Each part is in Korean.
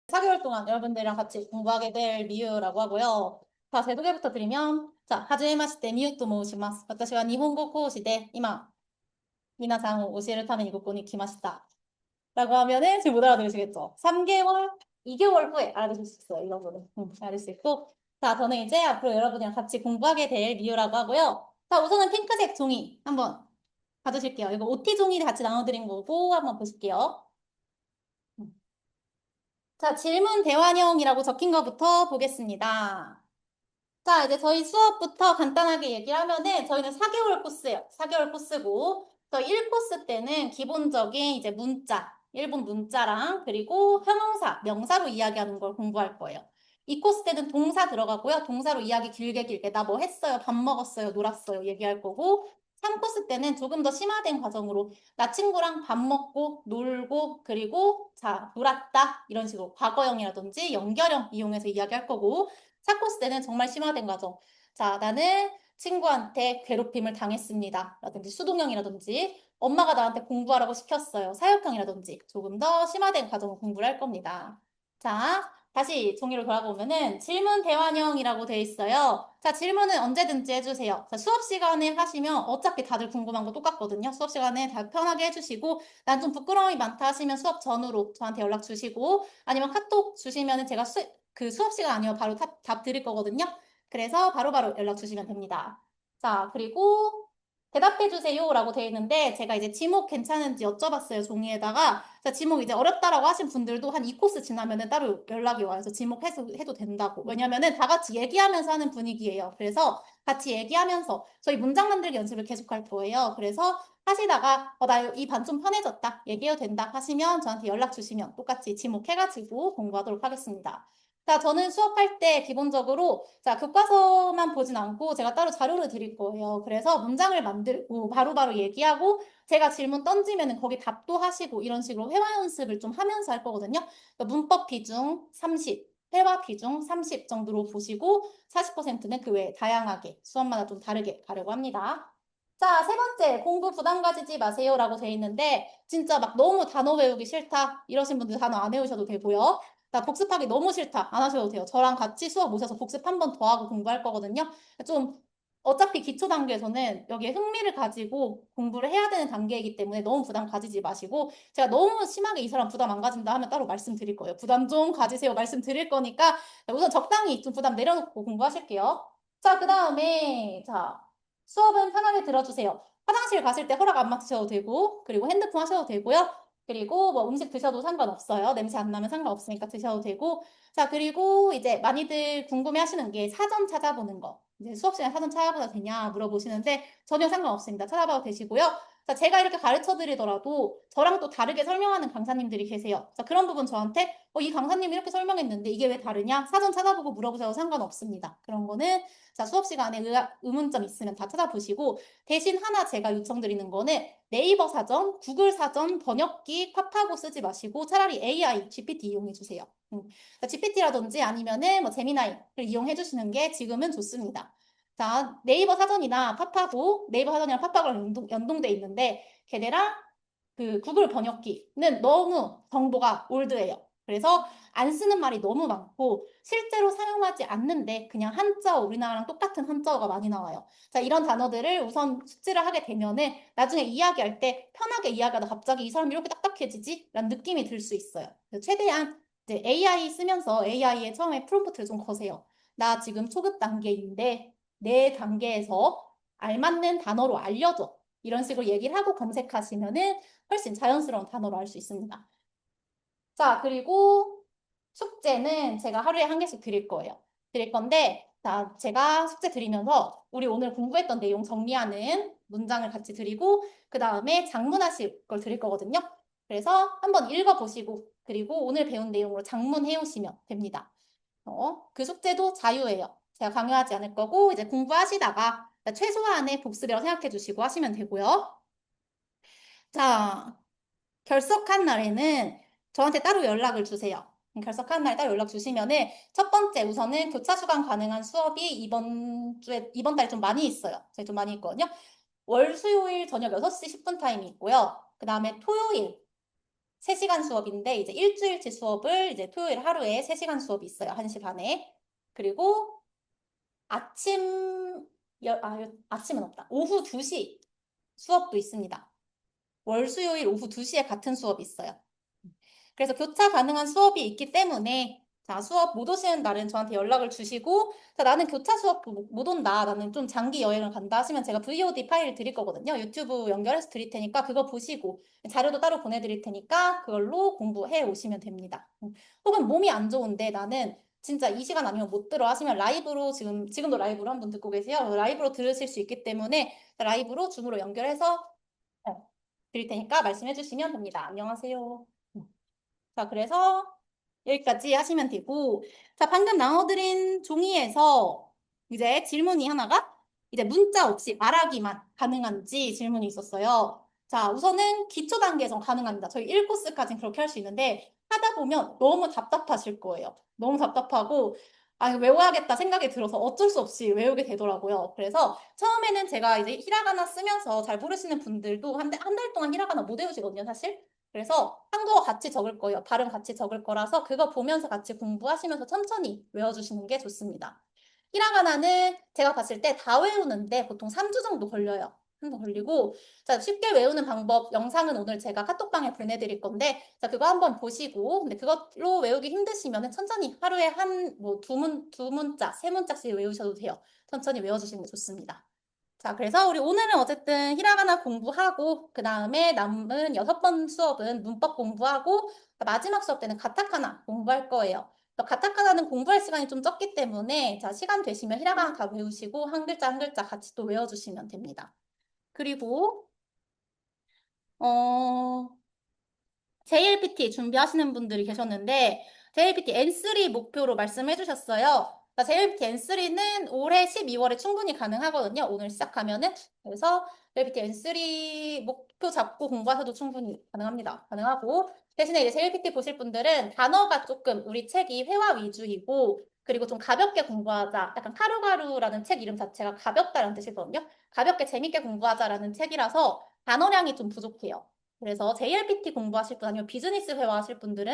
4개월 동안 여러분들이랑 같이 공부하게 될 미유라고 하고요. 자, 제도개부터 드리면, 자, 하지메마시테 미유と申します。私は日本語講師で、今、皆さんを教えるためにここに来ました。라고 하면은 지금 못 알아들으시겠죠? 3개월, 2개월 후에 알아들을 수 있어요. 이 정도는. 알아들 수 있고. 자, 저는 이제 앞으로 여러분이랑 같이 공부하게 될 미유라고 하고요. 자, 우선은 핑크색 종이 한번 봐주실게요. 이거 OT 종이 같이 나눠드린 거고 한번 보실게요. 자, 질문 대환영이라고 적힌 것부터 보겠습니다. 자, 이제 저희 수업부터 간단하게 얘기를 하면은 저희는 4개월 코스예요. 4개월 코스고 저희 1코스 때는 기본적인 이제 문자, 일본 문자랑 그리고 형용사, 명사로 이야기하는 걸 공부할 거예요. 2코스 때는 동사 들어가고요. 동사로 이야기 길게 길게 나 뭐 했어요, 밥 먹었어요, 놀았어요 얘기할 거고 3코스 때는 조금 더 심화된 과정으로 나 친구랑 밥 먹고 놀고 그리고 자 놀았다 이런 식으로 과거형이라든지 연결형 이용해서 이야기할 거고 4코스 때는 정말 심화된 과정. 자, 나는 친구한테 괴롭힘을 당했습니다. 라든지 수동형이라든지 엄마가 나한테 공부하라고 시켰어요. 사역형이라든지 조금 더 심화된 과정을 공부를 할 겁니다. 자, 다시 종이로 돌아보면은 질문 대환형이라고 돼 있어요. 자, 질문은 언제든지 해주세요. 자, 수업 시간에 하시면 어차피 다들 궁금한 거 똑같거든요. 수업 시간에 다 편하게 해주시고 난 좀 부끄러움이 많다 하시면 수업 전후로 저한테 연락 주시고 아니면 카톡 주시면은 제가 그 수업 시간 아니면 바로 답 드릴 거거든요. 그래서 바로바로 연락 주시면 됩니다. 자, 그리고 대답해 주세요라고 되어 있는데 제가 이제 지목 괜찮은지 여쭤봤어요. 종이에다가. 자, 지목 이제 어렵다라고 하신 분들도 한 2코스 지나면은 따로 연락이 와요. 그래서 지목 해도 된다고. 왜냐면은 다 같이 얘기하면서 하는 분위기예요. 그래서 같이 얘기하면서 저희 문장 만들기 연습을 계속할 거예요. 그래서 하시다가 나 이 반 좀 편해졌다. 얘기해도 된다 하시면 저한테 연락 주시면 똑같이 지목해가지고 공부하도록 하겠습니다. 자, 저는 수업할 때 기본적으로 자, 교과서만 보진 않고 제가 따로 자료를 드릴 거예요. 그래서 문장을 만들고 바로바로 얘기하고 제가 질문 던지면은 거기 답도 하시고 이런 식으로 회화 연습을 좀 하면서 할 거거든요. 그러니까 문법 비중 30, 회화 비중 30 정도로 보시고 40%는 그 외에 다양하게 수업마다 좀 다르게 가려고 합니다. 자, 세 번째, 공부 부담 가지지 마세요라고 돼 있는데 진짜 막 너무 단어 외우기 싫다 이러신 분들 단어 안 외우셔도 되고요. 나 복습하기 너무 싫다. 안 하셔도 돼요. 저랑 같이 수업 오셔서 복습 한 번 더 하고 공부할 거거든요. 좀 어차피 기초 단계에서는 여기에 흥미를 가지고 공부를 해야 되는 단계이기 때문에 너무 부담 가지지 마시고 제가 너무 심하게 이 사람 부담 안 가진다 하면 따로 말씀드릴 거예요. 부담 좀 가지세요. 말씀드릴 거니까 우선 적당히 좀 부담 내려놓고 공부하실게요. 자, 그 다음에 자 수업은 편하게 들어주세요. 화장실 가실 때 허락 안 맡으셔도 되고 그리고 핸드폰 하셔도 되고요. 그리고 뭐 음식 드셔도 상관없어요. 냄새 안 나면 상관없으니까 드셔도 되고. 자, 그리고 이제 많이들 궁금해 하시는 게 사전 찾아보는 거. 이제 수업 시간에 사전 찾아봐도 되냐 물어보시는데 전혀 상관없습니다. 찾아봐도 되시고요. 자, 제가 이렇게 가르쳐 드리더라도 저랑 또 다르게 설명하는 강사님들이 계세요. 자, 그런 부분 저한테 이 강사님이 이렇게 설명했는데 이게 왜 다르냐? 사전 찾아보고 물어보셔도 상관없습니다. 그런 거는 자, 수업 시간에 의문점 있으면 다 찾아보시고 대신 하나 제가 요청드리는 거는 네이버 사전, 구글 사전, 번역기, 팝하고 쓰지 마시고 차라리 AI, GPT 이용해 주세요. GPT라든지 아니면은 뭐 제미나이를 이용해 주시는 게 지금은 좋습니다. 자, 네이버 사전이나 팝하고 네이버 사전이랑 팝하고랑 연동돼 있는데 걔네랑 그 구글 번역기는 너무 정보가 올드해요. 그래서 안 쓰는 말이 너무 많고 실제로 사용하지 않는데 그냥 한자어 우리나라랑 똑같은 한자어가 많이 나와요. 자, 이런 단어들을 우선 숙지를 하게 되면은 나중에 이야기할 때 편하게 이야기하다 갑자기 이 사람이 이렇게 딱딱해지지? 라는 느낌이 들 수 있어요. 그래서 최대한 이제 AI 쓰면서 AI에 처음에 프롬프트를 좀 거세요. 나 지금 초급 단계인데 내 단계에서 알맞는 단어로 알려줘. 이런 식으로 얘기를 하고 검색하시면은 훨씬 자연스러운 단어로 할 수 있습니다. 자, 그리고 숙제는 제가 하루에 한 개씩 드릴 거예요. 드릴 건데, 자, 제가 숙제 드리면서 우리 오늘 공부했던 내용 정리하는 문장을 같이 드리고, 그 다음에 장문하실 걸 드릴 거거든요. 그래서 한번 읽어보시고, 그리고 오늘 배운 내용으로 장문해 오시면 됩니다. 그 숙제도 자유예요. 제가 강요하지 않을 거고, 이제 공부하시다가 최소한의 복습이라고 생각해 주시고 하시면 되고요. 자, 결석한 날에는 저한테 따로 연락을 주세요. 결석한 날 따로 연락 주시면은 첫 번째 우선은 교차 수강 가능한 수업이 이번 달에 좀 많이 있어요. 저희 좀 많이 있거든요. 월, 수요일 저녁 6시 10분 타임이 있고요. 그 다음에 토요일 3시간 수업인데 이제 일주일치 수업을 이제 토요일 하루에 3시간 수업이 있어요. 1시 반에. 그리고 아침 아침은 없다. 오후 2시 수업도 있습니다. 월, 수, 요일 오후 2시에 같은 수업이 있어요. 그래서 교차 가능한 수업이 있기 때문에 자, 수업 못 오시는 날은 저한테 연락을 주시고 자, 나는 교차 수업 못 온다. 나는 좀 장기 여행을 간다 하시면 제가 VOD 파일을 드릴 거거든요. 유튜브 연결해서 드릴 테니까 그거 보시고 자료도 따로 보내드릴 테니까 그걸로 공부해 오시면 됩니다. 혹은 몸이 안 좋은데 나는 진짜 이 시간 아니면 못 들어 하시면 라이브로 지금도 라이브로 한 분 듣고 계세요. 라이브로 들으실 수 있기 때문에 라이브로 줌으로 연결해서 드릴 테니까 말씀해 주시면 됩니다. 안녕하세요. 자, 그래서 여기까지 하시면 되고, 자, 방금 나눠드린 종이에서 이제 질문이 하나가 이제 문자 없이 말하기만 가능한지 질문이 있었어요. 자, 우선은 기초 단계에선 가능합니다. 저희 1코스까지는 그렇게 할 수 있는데, 하다 보면 너무 답답하실 거예요. 너무 답답하고, 아, 이거 외워야겠다 생각이 들어서 어쩔 수 없이 외우게 되더라고요. 그래서 처음에는 제가 이제 히라가나 쓰면서 잘 모르시는 분들도 한 달 동안 히라가나 못 외우시거든요, 사실. 그래서 한국어 같이 적을 거예요. 발음 같이 적을 거라서 그거 보면서 같이 공부하시면서 천천히 외워주시는 게 좋습니다. 히라가나는 제가 봤을 때 다 외우는데 보통 3주 정도 걸려요. 한번 걸리고 자, 쉽게 외우는 방법 영상은 오늘 제가 카톡방에 보내드릴 건데 자, 그거 한번 보시고 근데 그걸로 외우기 힘드시면 천천히 하루에 두 문자, 세 문자씩 외우셔도 돼요. 천천히 외워주시는 게 좋습니다. 자, 그래서 우리 오늘은 어쨌든 히라가나 공부하고, 그 다음에 남은 6번 수업은 문법 공부하고, 마지막 수업 때는 가타카나 공부할 거예요. 가타카나는 공부할 시간이 좀 적기 때문에, 자, 시간 되시면 히라가나 다 외우시고, 한 글자 한 글자 같이 또 외워주시면 됩니다. 그리고, 어, JLPT 준비하시는 분들이 계셨는데, JLPT N3 목표로 말씀해 주셨어요. JLPT N3는 올해 12월에 충분히 가능하거든요. 오늘 시작하면은. 그래서 JLPT N3 목표 잡고 공부하셔도 충분히 가능합니다. 가능하고. 대신에 이제 JLPT 보실 분들은 단어가 조금 우리 책이 회화 위주이고, 그리고 좀 가볍게 공부하자. 약간 카루가루라는 책 이름 자체가 가볍다라는 뜻이거든요. 가볍게 재밌게 공부하자라는 책이라서 단어량이 좀 부족해요. 그래서 JLPT 공부하실 분 아니면 비즈니스 회화 하실 분들은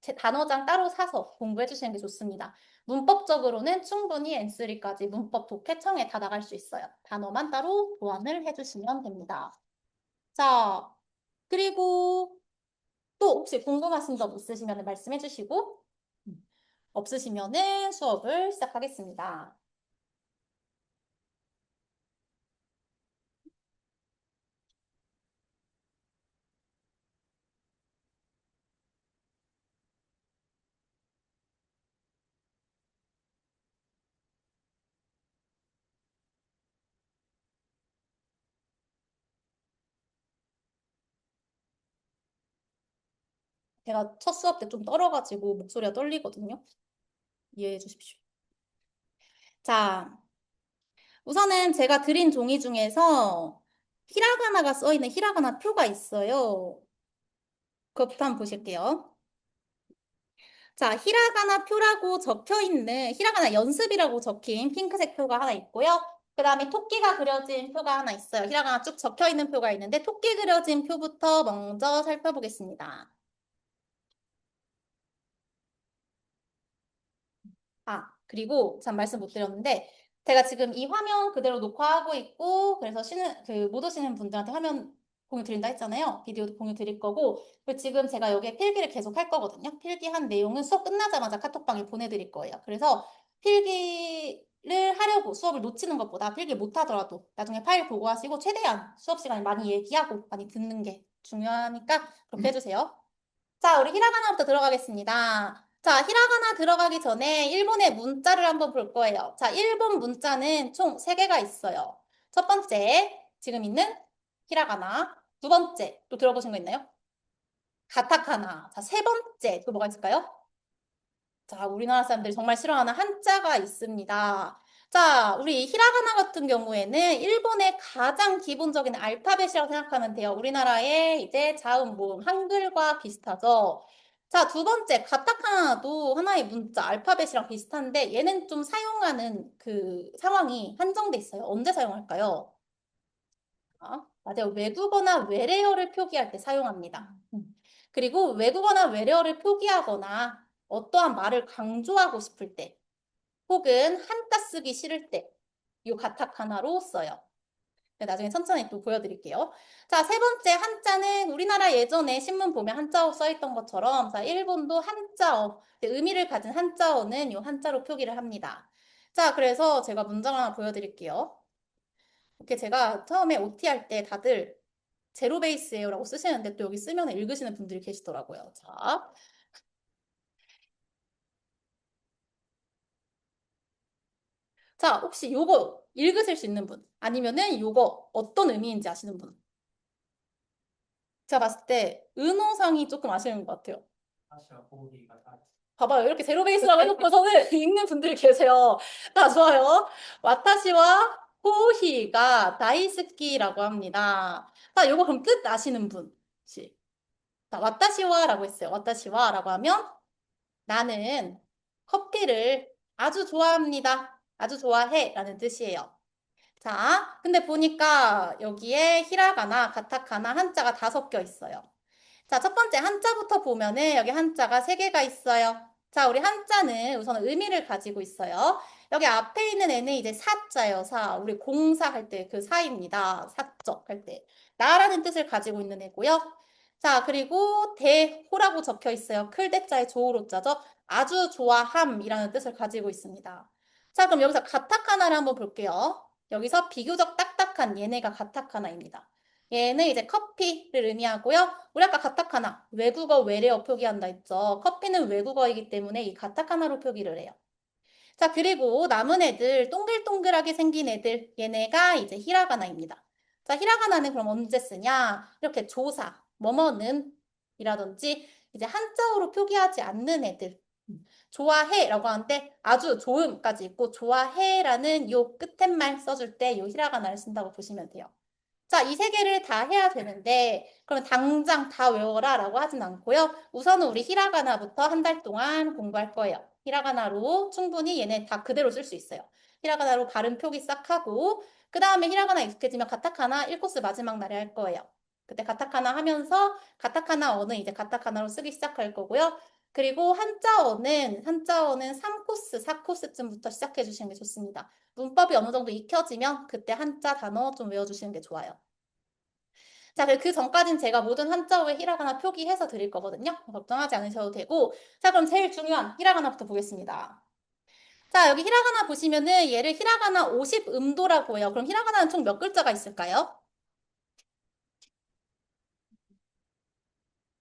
제 단어장 따로 사서 공부해 주시는 게 좋습니다. 문법적으로는 충분히 N3까지 문법 독해 청에 다 나갈 수 있어요. 단어만 따로 보완을 해주시면 됩니다. 자, 그리고 또 혹시 궁금하신 점 있으시면 말씀해 주시고 없으시면은 수업을 시작하겠습니다. 제가 첫 수업 때 좀 떨어가지고 목소리가 떨리거든요. 이해해 주십시오. 자, 우선은 제가 드린 종이 중에서 히라가나가 써 있는 히라가나 표가 있어요. 그것부터 한번 보실게요. 자, 히라가나 표라고 적혀 있는 히라가나 연습이라고 적힌 핑크색 표가 하나 있고요. 그 다음에 토끼가 그려진 표가 하나 있어요. 히라가나 쭉 적혀 있는 표가 있는데 토끼 그려진 표부터 먼저 살펴보겠습니다. 아, 그리고 참 말씀 못 드렸는데 제가 지금 이 화면 그대로 녹화하고 있고 그래서 못 오시는 분들한테 화면 공유 드린다 했잖아요. 비디오도 공유 드릴 거고 그리고 지금 제가 여기에 필기를 계속 할 거거든요. 필기한 내용은 수업 끝나자마자 카톡방에 보내드릴 거예요. 그래서 필기를 하려고 수업을 놓치는 것보다 필기 못 하더라도 나중에 파일 보고 하시고 최대한 수업 시간에 많이 얘기하고 많이 듣는 게 중요하니까 그렇게 해주세요. 자, 우리 히라가나부터 들어가겠습니다. 자, 히라가나 들어가기 전에 일본의 문자를 한번 볼 거예요. 자, 일본 문자는 총 3개가 있어요. 첫 번째, 지금 있는 히라가나. 두 번째, 또 들어보신 거 있나요? 가타카나. 자, 세 번째, 또 뭐가 있을까요? 자, 우리나라 사람들이 정말 싫어하는 한자가 있습니다. 자, 우리 히라가나 같은 경우에는 일본의 가장 기본적인 알파벳이라고 생각하면 돼요. 우리나라의 이제 자음, 모음, 한글과 비슷하죠. 자, 두 번째, 가타카나도 하나의 문자, 알파벳이랑 비슷한데 얘는 좀 사용하는 그 상황이 한정돼 있어요. 언제 사용할까요? 맞아요. 외국어나 외래어를 표기할 때 사용합니다. 그리고 외국어나 외래어를 표기하거나 어떠한 말을 강조하고 싶을 때, 혹은 한자 쓰기 싫을 때, 이 가타카나로 써요. 네, 나중에 천천히 또 보여드릴게요. 자, 세 번째 한자는 우리나라 예전에 신문 보면 한자어 써있던 것처럼, 자, 일본도 한자어, 의미를 가진 한자어는 이 한자로 표기를 합니다. 자, 그래서 제가 문장 하나 보여드릴게요. 이렇게 제가 처음에 OT 할 때 다들 제로 베이스예요 라고 쓰시는데 또 여기 쓰면 읽으시는 분들이 계시더라고요. 자, 혹시 요거 읽으실 수 있는 분? 아니면은 요거 어떤 의미인지 아시는 분? 제가 봤을 때 은호상이 조금 아시는 것 같아요. 봐봐요. 이렇게 제로 베이스라고 해놓고서는 읽는 분들이 계세요. 자, 좋아요. 와타시와 코히가 다이스키라고 합니다. 자, 요거 그럼 뜻 아시는 분? 혹시? 자, 와타시와라고 했어요. 와타시와라고 하면 나는 커피를 아주 좋아합니다. 아주 좋아해 라는 뜻이에요. 자, 근데 보니까 여기에 히라가나, 가타카나, 한자가 다 섞여 있어요. 자, 첫 번째 한자부터 보면은 여기 한자가 세 개가 있어요. 자, 우리 한자는 우선 의미를 가지고 있어요. 여기 앞에 있는 애는 이제 사자예요, 사. 우리 공사할 때 그 사입니다. 사적 할 때. 나라는 뜻을 가지고 있는 애고요. 자, 그리고 대호라고 적혀 있어요. 클대자의 조우로자죠. 아주 좋아함이라는 뜻을 가지고 있습니다. 자, 그럼 여기서 가타카나를 한번 볼게요. 여기서 비교적 딱딱한 얘네가 가타카나입니다. 얘는 이제 커피를 의미하고요. 우리 아까 가타카나, 외국어 외래어 표기한다 했죠. 커피는 외국어이기 때문에 이 가타카나로 표기를 해요. 자, 그리고 남은 애들, 동글동글하게 생긴 애들, 얘네가 이제 히라가나입니다. 자, 히라가나는 그럼 언제 쓰냐? 이렇게 조사, 뭐뭐는 이라든지 이제 한자어로 표기하지 않는 애들. 좋아해라고 하는데 아주 좋음까지 있고 좋아해라는 요 끝에말 써줄 때 요 히라가나를 쓴다고 보시면 돼요. 자, 이 세 개를 다 해야 되는데, 그러면 당장 다 외워라 라고 하진 않고요. 우선은 우리 히라가나부터 한 달 동안 공부할 거예요. 히라가나로 충분히 얘네 다 그대로 쓸 수 있어요. 히라가나로 발음 표기 싹 하고, 그 다음에 히라가나 익숙해지면 가타카나 1코스 마지막 날에 할 거예요. 그때 가타카나 하면서 가타카나 어는 이제 가타카나로 쓰기 시작할 거고요. 그리고 한자어는 3코스, 4코스쯤부터 시작해 주시는 게 좋습니다. 문법이 어느 정도 익혀지면 그때 한자 단어 좀 외워주시는 게 좋아요. 자, 그리고 그 전까지는 제가 모든 한자어에 히라가나 표기해서 드릴 거거든요. 걱정하지 않으셔도 되고. 자, 그럼 제일 중요한 히라가나부터 보겠습니다. 자, 여기 히라가나 보시면은 얘를 히라가나 50음도라고 해요. 그럼 히라가나는 총 몇 글자가 있을까요?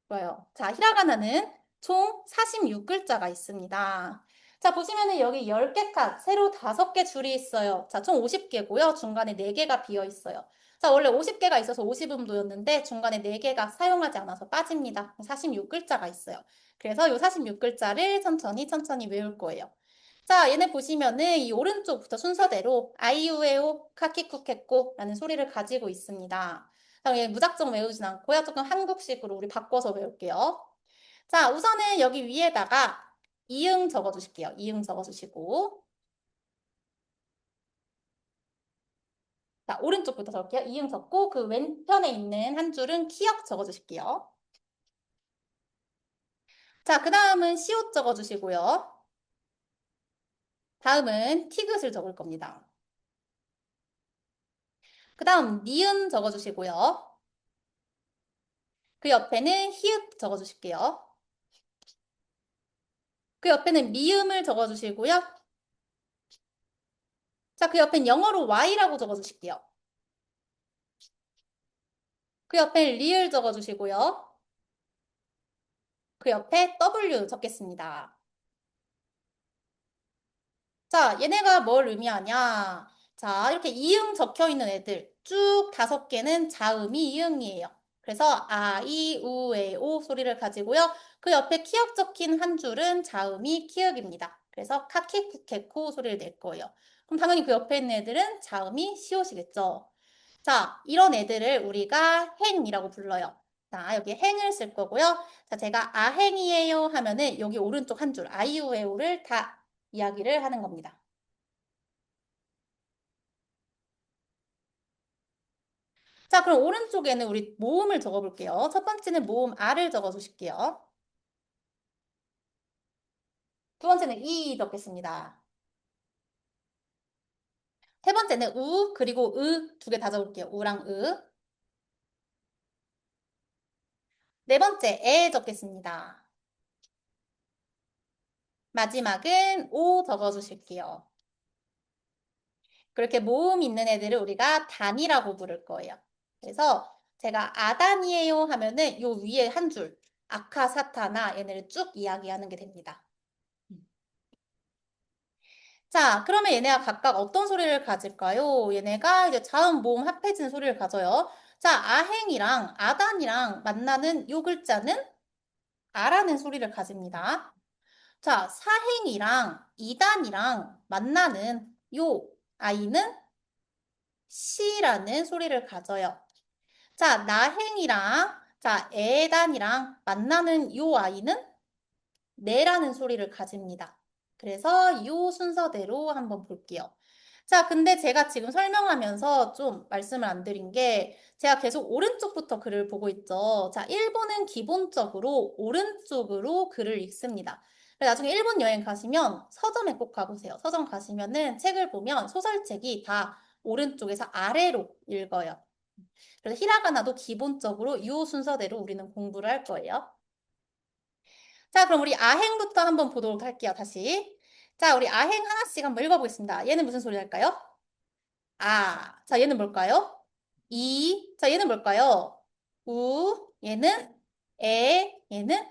좋아요. 자, 히라가나는 총 46글자가 있습니다. 자, 보시면은 여기 10개 칸, 세로 5개 줄이 있어요. 자, 총 50개고요. 중간에 4개가 비어 있어요. 자, 원래 50개가 있어서 50음도였는데 중간에 4개가 사용하지 않아서 빠집니다. 46글자가 있어요. 그래서 이 46글자를 천천히 외울 거예요. 자, 얘네 보시면은 이 오른쪽부터 순서대로 아이유에오 카키쿠케코라는 소리를 가지고 있습니다. 자, 얘 무작정 외우진 않고요. 조금 한국식으로 우리 바꿔서 외울게요. 자, 우선은 여기 위에다가 이응 적어주실게요. 이응 적어주시고. 자, 오른쪽부터 적을게요. 이응 적고 그 왼편에 있는 한 줄은 키역 적어주실게요. 자, 그 다음은 시옷 적어주시고요. 다음은 티귿을 적을 겁니다. 그 다음 니은 적어주시고요. 그 옆에는 히읗 적어주실게요. 그 옆에는 미음을 적어주시고요. 자, 그 옆엔 영어로 Y라고 적어주실게요. 그 옆에 리을 적어주시고요. 그 옆에 W 적겠습니다. 자, 얘네가 뭘 의미하냐? 자, 이렇게 이응 적혀 있는 애들 쭉 5개는 자음이 이응이에요. 그래서 아, 이, 우, 에, 오 소리를 가지고요. 그 옆에 키읔 적힌 한 줄은 자음이 키읔입니다. 그래서 카키쿠케코 소리를 낼 거예요. 그럼 당연히 그 옆에 있는 애들은 자음이 시옷이겠죠. 자, 이런 애들을 우리가 행이라고 불러요. 자, 여기 행을 쓸 거고요. 자, 제가 아행이에요 하면은 여기 오른쪽 한 줄, 아이유에오를 다 이야기를 하는 겁니다. 자, 그럼 오른쪽에는 우리 모음을 적어볼게요. 첫 번째는 모음 R을 적어주실게요. 두 번째는 이 적겠습니다. 세 번째는 우, 그리고 으 두 개 다 적을게요. 우랑 으. 네 번째 에 적겠습니다. 마지막은 오 적어주실게요. 그렇게 모음 있는 애들을 우리가 단이라고 부를 거예요. 그래서 제가 아단이에요 하면은 요 위에 한 줄, 아카사타나 얘네를 쭉 이야기하는 게 됩니다. 자, 그러면 얘네가 각각 어떤 소리를 가질까요? 얘네가 이제 자음, 모음 합해진 소리를 가져요. 자, 아행이랑 아단이랑 만나는 요 글자는 아라는 소리를 가집니다. 자, 사행이랑 이단이랑 만나는 요 아이는 시라는 소리를 가져요. 자, 나행이랑 자, 에단이랑 만나는 요 아이는 네라는 소리를 가집니다. 그래서 이 순서대로 한번 볼게요. 자, 근데 제가 지금 설명하면서 좀 말씀을 안 드린 게 제가 계속 오른쪽부터 글을 보고 있죠. 자, 일본은 기본적으로 오른쪽으로 글을 읽습니다. 나중에 일본 여행 가시면 서점에 꼭 가보세요. 서점 가시면은 책을 보면 소설책이 다 오른쪽에서 아래로 읽어요. 그래서 히라가나도 기본적으로 이 순서대로 우리는 공부를 할 거예요. 자, 그럼 우리 아행부터 한번 보도록 할게요, 다시. 자, 우리 아행 하나씩 한번 읽어보겠습니다. 얘는 무슨 소리 할까요? 아. 자, 얘는 뭘까요? 이. 자, 얘는 뭘까요? 우. 얘는 에. 얘는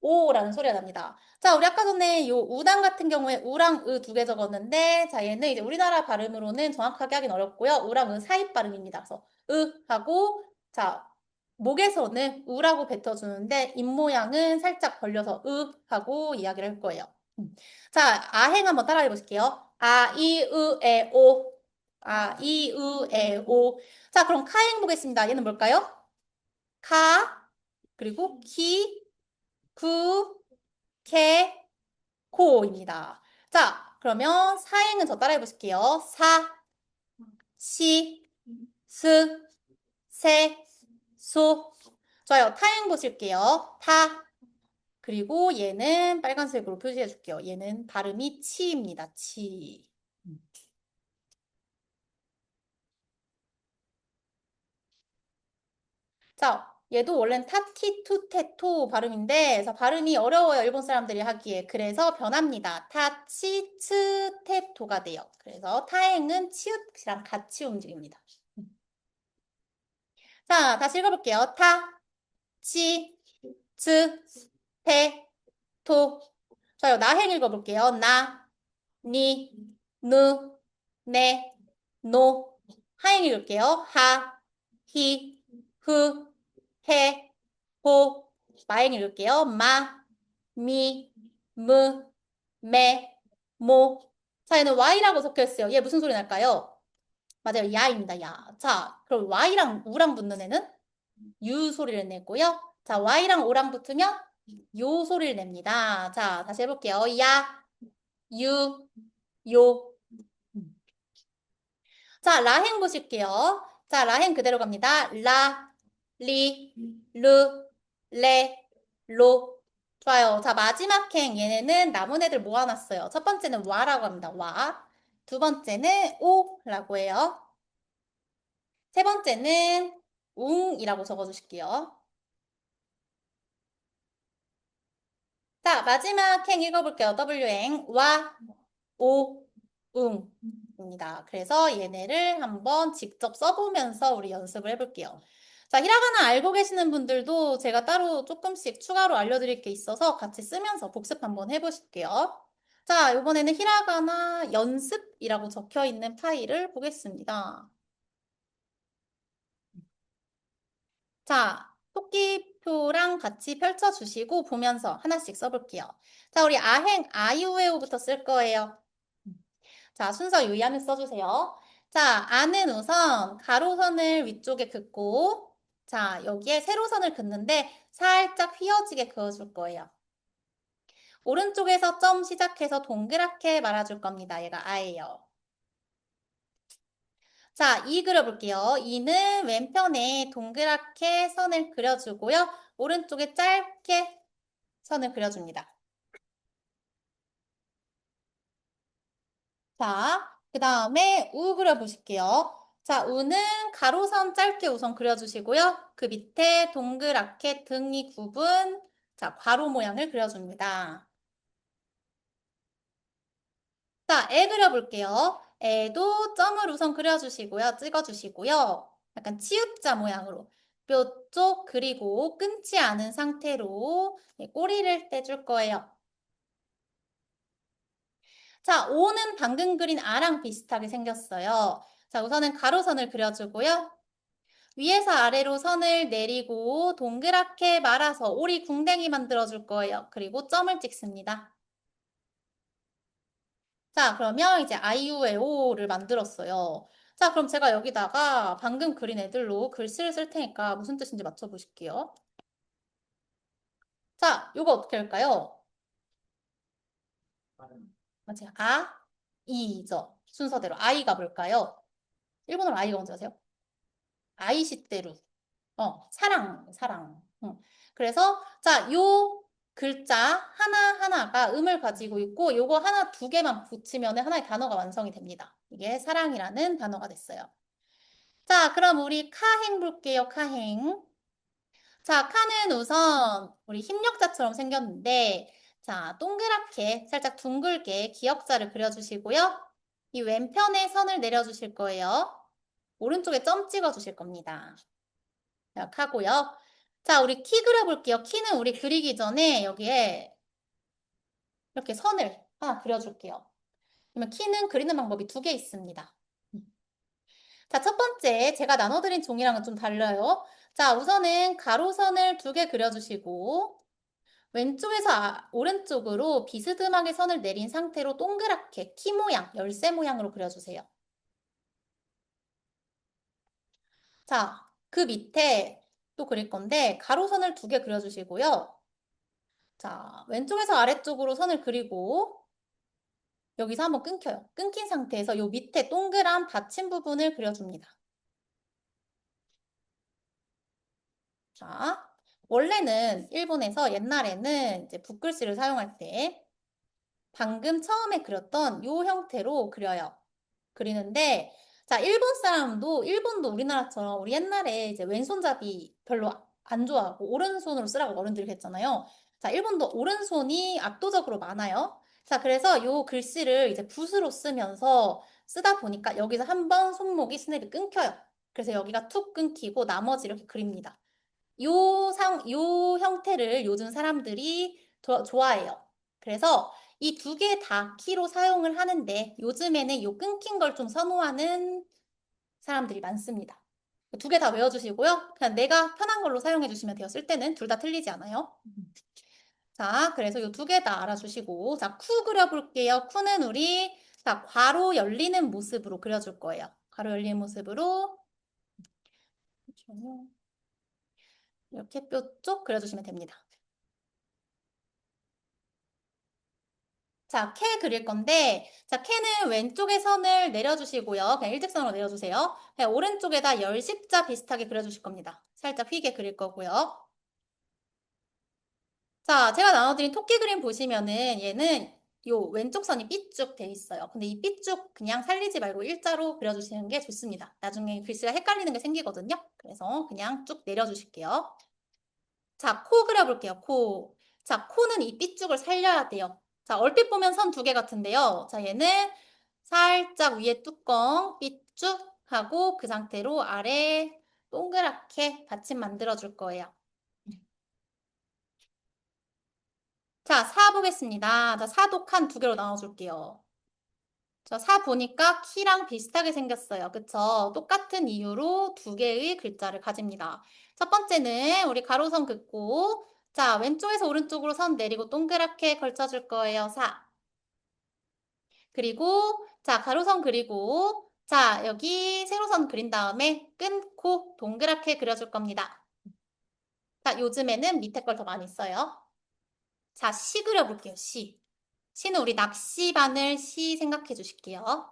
오라는 소리가 납니다. 자, 우리 아까 전에 요 우당 같은 경우에 우랑 으 두 개 적었는데, 자, 얘는 이제 우리나라 발음으로는 정확하게 하긴 어렵고요. 우랑 으 사이 발음입니다. 그래서 으 하고, 자, 목에서는 우라고 뱉어주는데, 입모양은 살짝 벌려서 으 하고 이야기를 할 거예요. 자, 아행 한번 따라해 보실게요. 아, 이, 으, 에, 오. 아, 이, 으, 에, 오. 자, 그럼 카행 보겠습니다. 얘는 뭘까요? 카, 그리고 키, 구, 개, 코입니다. 자, 그러면 사행은 저 따라해 보실게요. 사, 시, 스, 세, 소. 좋아요. 타행 보실게요. 타. 그리고 얘는 빨간색으로 표시해 줄게요. 얘는 발음이 치입니다. 치. 자, 얘도 원래는 타티투테토 발음인데, 그래서 발음이 어려워요. 일본 사람들이 하기에. 그래서 변합니다. 타치츠테토가 돼요. 그래서 타행은 치읓이랑 같이 움직입니다. 자, 다시 읽어볼게요. 타, 치, 츠, 테, 토. 좋아요. 나행 읽어볼게요. 나, 니, 누, 네, 노. 하행 읽을게요. 하, 히, 후, 해, 호. 마행 읽을게요. 마, 미, 무, 매, 모. 자, 얘는 Y라고 적혀 있어요. 얘 무슨 소리 날까요? 맞아요. 야입니다. 야. 자, 그럼 Y랑 우랑 붙는 애는 유 소리를 내고요. 자, Y랑 오랑 붙으면 요 소리를 냅니다. 자, 다시 해볼게요. 야, 유, 요. 자, 라행 보실게요. 자, 라행 그대로 갑니다. 라, 리, 르, 레, 로. 좋아요. 자, 마지막 행 얘네는 남은 애들 모아놨어요. 첫 번째는 와라고 합니다. 와. 두 번째는 오라고 해요. 세 번째는 웅이라고 적어주실게요. 자, 마지막 행 읽어볼게요. W행. 와, 오, 웅입니다. 그래서 얘네를 한번 직접 써보면서 우리 연습을 해볼게요. 자, 히라가나 알고 계시는 분들도 제가 따로 조금씩 추가로 알려드릴 게 있어서 같이 쓰면서 복습 한번 해보실게요. 자, 이번에는 히라가나 연습이라고 적혀 있는 파일을 보겠습니다. 자, 토끼표랑 같이 펼쳐주시고 보면서 하나씩 써볼게요. 자, 우리 아행, 아이오에오부터 쓸 거예요. 자, 순서 유의하면 써주세요. 자, 아는 우선 가로선을 위쪽에 긋고, 자, 여기에 세로선을 긋는데 살짝 휘어지게 그어줄 거예요. 오른쪽에서 점 시작해서 동그랗게 말아줄 겁니다. 얘가 아예요. 자, 이 그려볼게요. 이는 왼편에 동그랗게 선을 그려주고요. 오른쪽에 짧게 선을 그려줍니다. 자, 그 다음에 우 그려보실게요. 자, 우는 가로선 짧게 우선 그려주시고요. 그 밑에 동그랗게 등이 굽은 자, 괄호 모양을 그려줍니다. 자, 애 그려볼게요. 애도 점을 우선 그려주시고요. 찍어주시고요. 약간 치읓자 모양으로 뼈 쪽 그리고 끊지 않은 상태로 꼬리를 떼줄 거예요. 자, 오는 방금 그린 아랑 비슷하게 생겼어요. 자, 우선은 가로선을 그려주고요. 위에서 아래로 선을 내리고 동그랗게 말아서 오리 궁뎅이 만들어줄 거예요. 그리고 점을 찍습니다. 자, 그러면 이제 아이유에오를 만들었어요. 자, 그럼 제가 여기다가 방금 그린 애들로 글씨를 쓸 테니까 무슨 뜻인지 맞춰보실게요. 자, 이거 어떻게 할까요? 맞지? 아, 이죠. 순서대로. 아이가 뭘까요? 일본어로 아이가 뭔지 아세요? 아이시테루. 사랑, 사랑. 그래서, 자, 요 글자 하나하나가 음을 가지고 있고, 요거 하나, 두 개만 붙이면 하나의 단어가 완성이 됩니다. 이게 사랑이라는 단어가 됐어요. 자, 그럼 우리 카행 볼게요, 카행. 자, 카는 우선 우리 힘력자처럼 생겼는데, 자, 동그랗게 살짝 둥글게 기역자를 그려주시고요. 이 왼편에 선을 내려주실 거예요. 오른쪽에 점 찍어주실 겁니다. 자, 하고요. 자, 우리 키 그려볼게요. 키는 우리 그리기 전에 여기에 이렇게 선을 하나 그려줄게요. 그러면 키는 그리는 방법이 두 개 있습니다. 자, 첫 번째, 제가 나눠드린 종이랑은 좀 달라요. 자, 우선은 가로선을 두 개 그려주시고, 왼쪽에서 오른쪽으로 비스듬하게 선을 내린 상태로 동그랗게 키 모양, 열쇠 모양으로 그려주세요. 자, 그 밑에 또 그릴 건데, 가로선을 두 개 그려주시고요. 자, 왼쪽에서 아래쪽으로 선을 그리고, 여기서 한번 끊겨요. 끊긴 상태에서 요 밑에 동그란 받침 부분을 그려줍니다. 자, 원래는 일본에서 옛날에는 이제 붓글씨를 사용할 때 방금 처음에 그렸던 요 형태로 그려요. 그리는데, 자, 일본도 우리나라처럼 우리 옛날에 이제 왼손잡이 별로 안 좋아하고 오른손으로 쓰라고 어른들이 했잖아요. 자, 일본도 오른손이 압도적으로 많아요. 자, 그래서 요 글씨를 이제 붓으로 쓰면서 쓰다 보니까 여기서 한번 손목이 스냅이 끊겨요. 그래서 여기가 툭 끊기고 나머지 이렇게 그립니다. 요 형태를 요즘 사람들이 좋아해요. 그래서 이 두 개 다 키로 사용을 하는데 요즘에는 요 끊긴 걸 좀 선호하는 사람들이 많습니다. 두 개 다 외워주시고요. 그냥 내가 편한 걸로 사용해 주시면 돼요. 쓸 때는 둘 다 틀리지 않아요. 자, 그래서 요 두 개 다 알아주시고 자, 쿠 그려볼게요. 쿠는 우리 자, 괄호 열리는 모습으로 그려줄 거예요. 괄호 열리는 모습으로 이렇게 뼈 쪽 그려주시면 됩니다. 자, 캐 그릴 건데, 자, 캐는 왼쪽에 선을 내려주시고요. 그냥 일직선으로 내려주세요. 그냥 오른쪽에다 열십자 비슷하게 그려주실 겁니다. 살짝 휘게 그릴 거고요. 자, 제가 나눠드린 토끼 그림 보시면은 얘는 요 왼쪽 선이 삐쭉 돼 있어요. 근데 이 삐쭉 그냥 살리지 말고 일자로 그려주시는 게 좋습니다. 나중에 글씨가 헷갈리는 게 생기거든요. 그래서 그냥 쭉 내려주실게요. 자, 코 그려볼게요. 코. 자, 코는 이 삐쭉을 살려야 돼요. 자, 얼핏 보면 선 두 개 같은데요. 자, 얘는 살짝 위에 뚜껑 삐쭉 하고 그 상태로 아래 동그랗게 받침 만들어 줄 거예요. 자, 사 보겠습니다. 자, 사도 칸 두 개로 나눠 줄게요. 자, 사 보니까 키랑 비슷하게 생겼어요. 그쵸? 똑같은 이유로 두 개의 글자를 가집니다. 첫 번째는 우리 가로선 긋고 자, 왼쪽에서 오른쪽으로 선 내리고 동그랗게 걸쳐줄 거예요. 사. 그리고 자, 가로선 그리고 자, 여기 세로선 그린 다음에 끊고 동그랗게 그려줄 겁니다. 자, 요즘에는 밑에 걸 더 많이 써요. 자, 시 그려볼게요. 시. 시는 우리 낚시바늘 시 생각해 주실게요.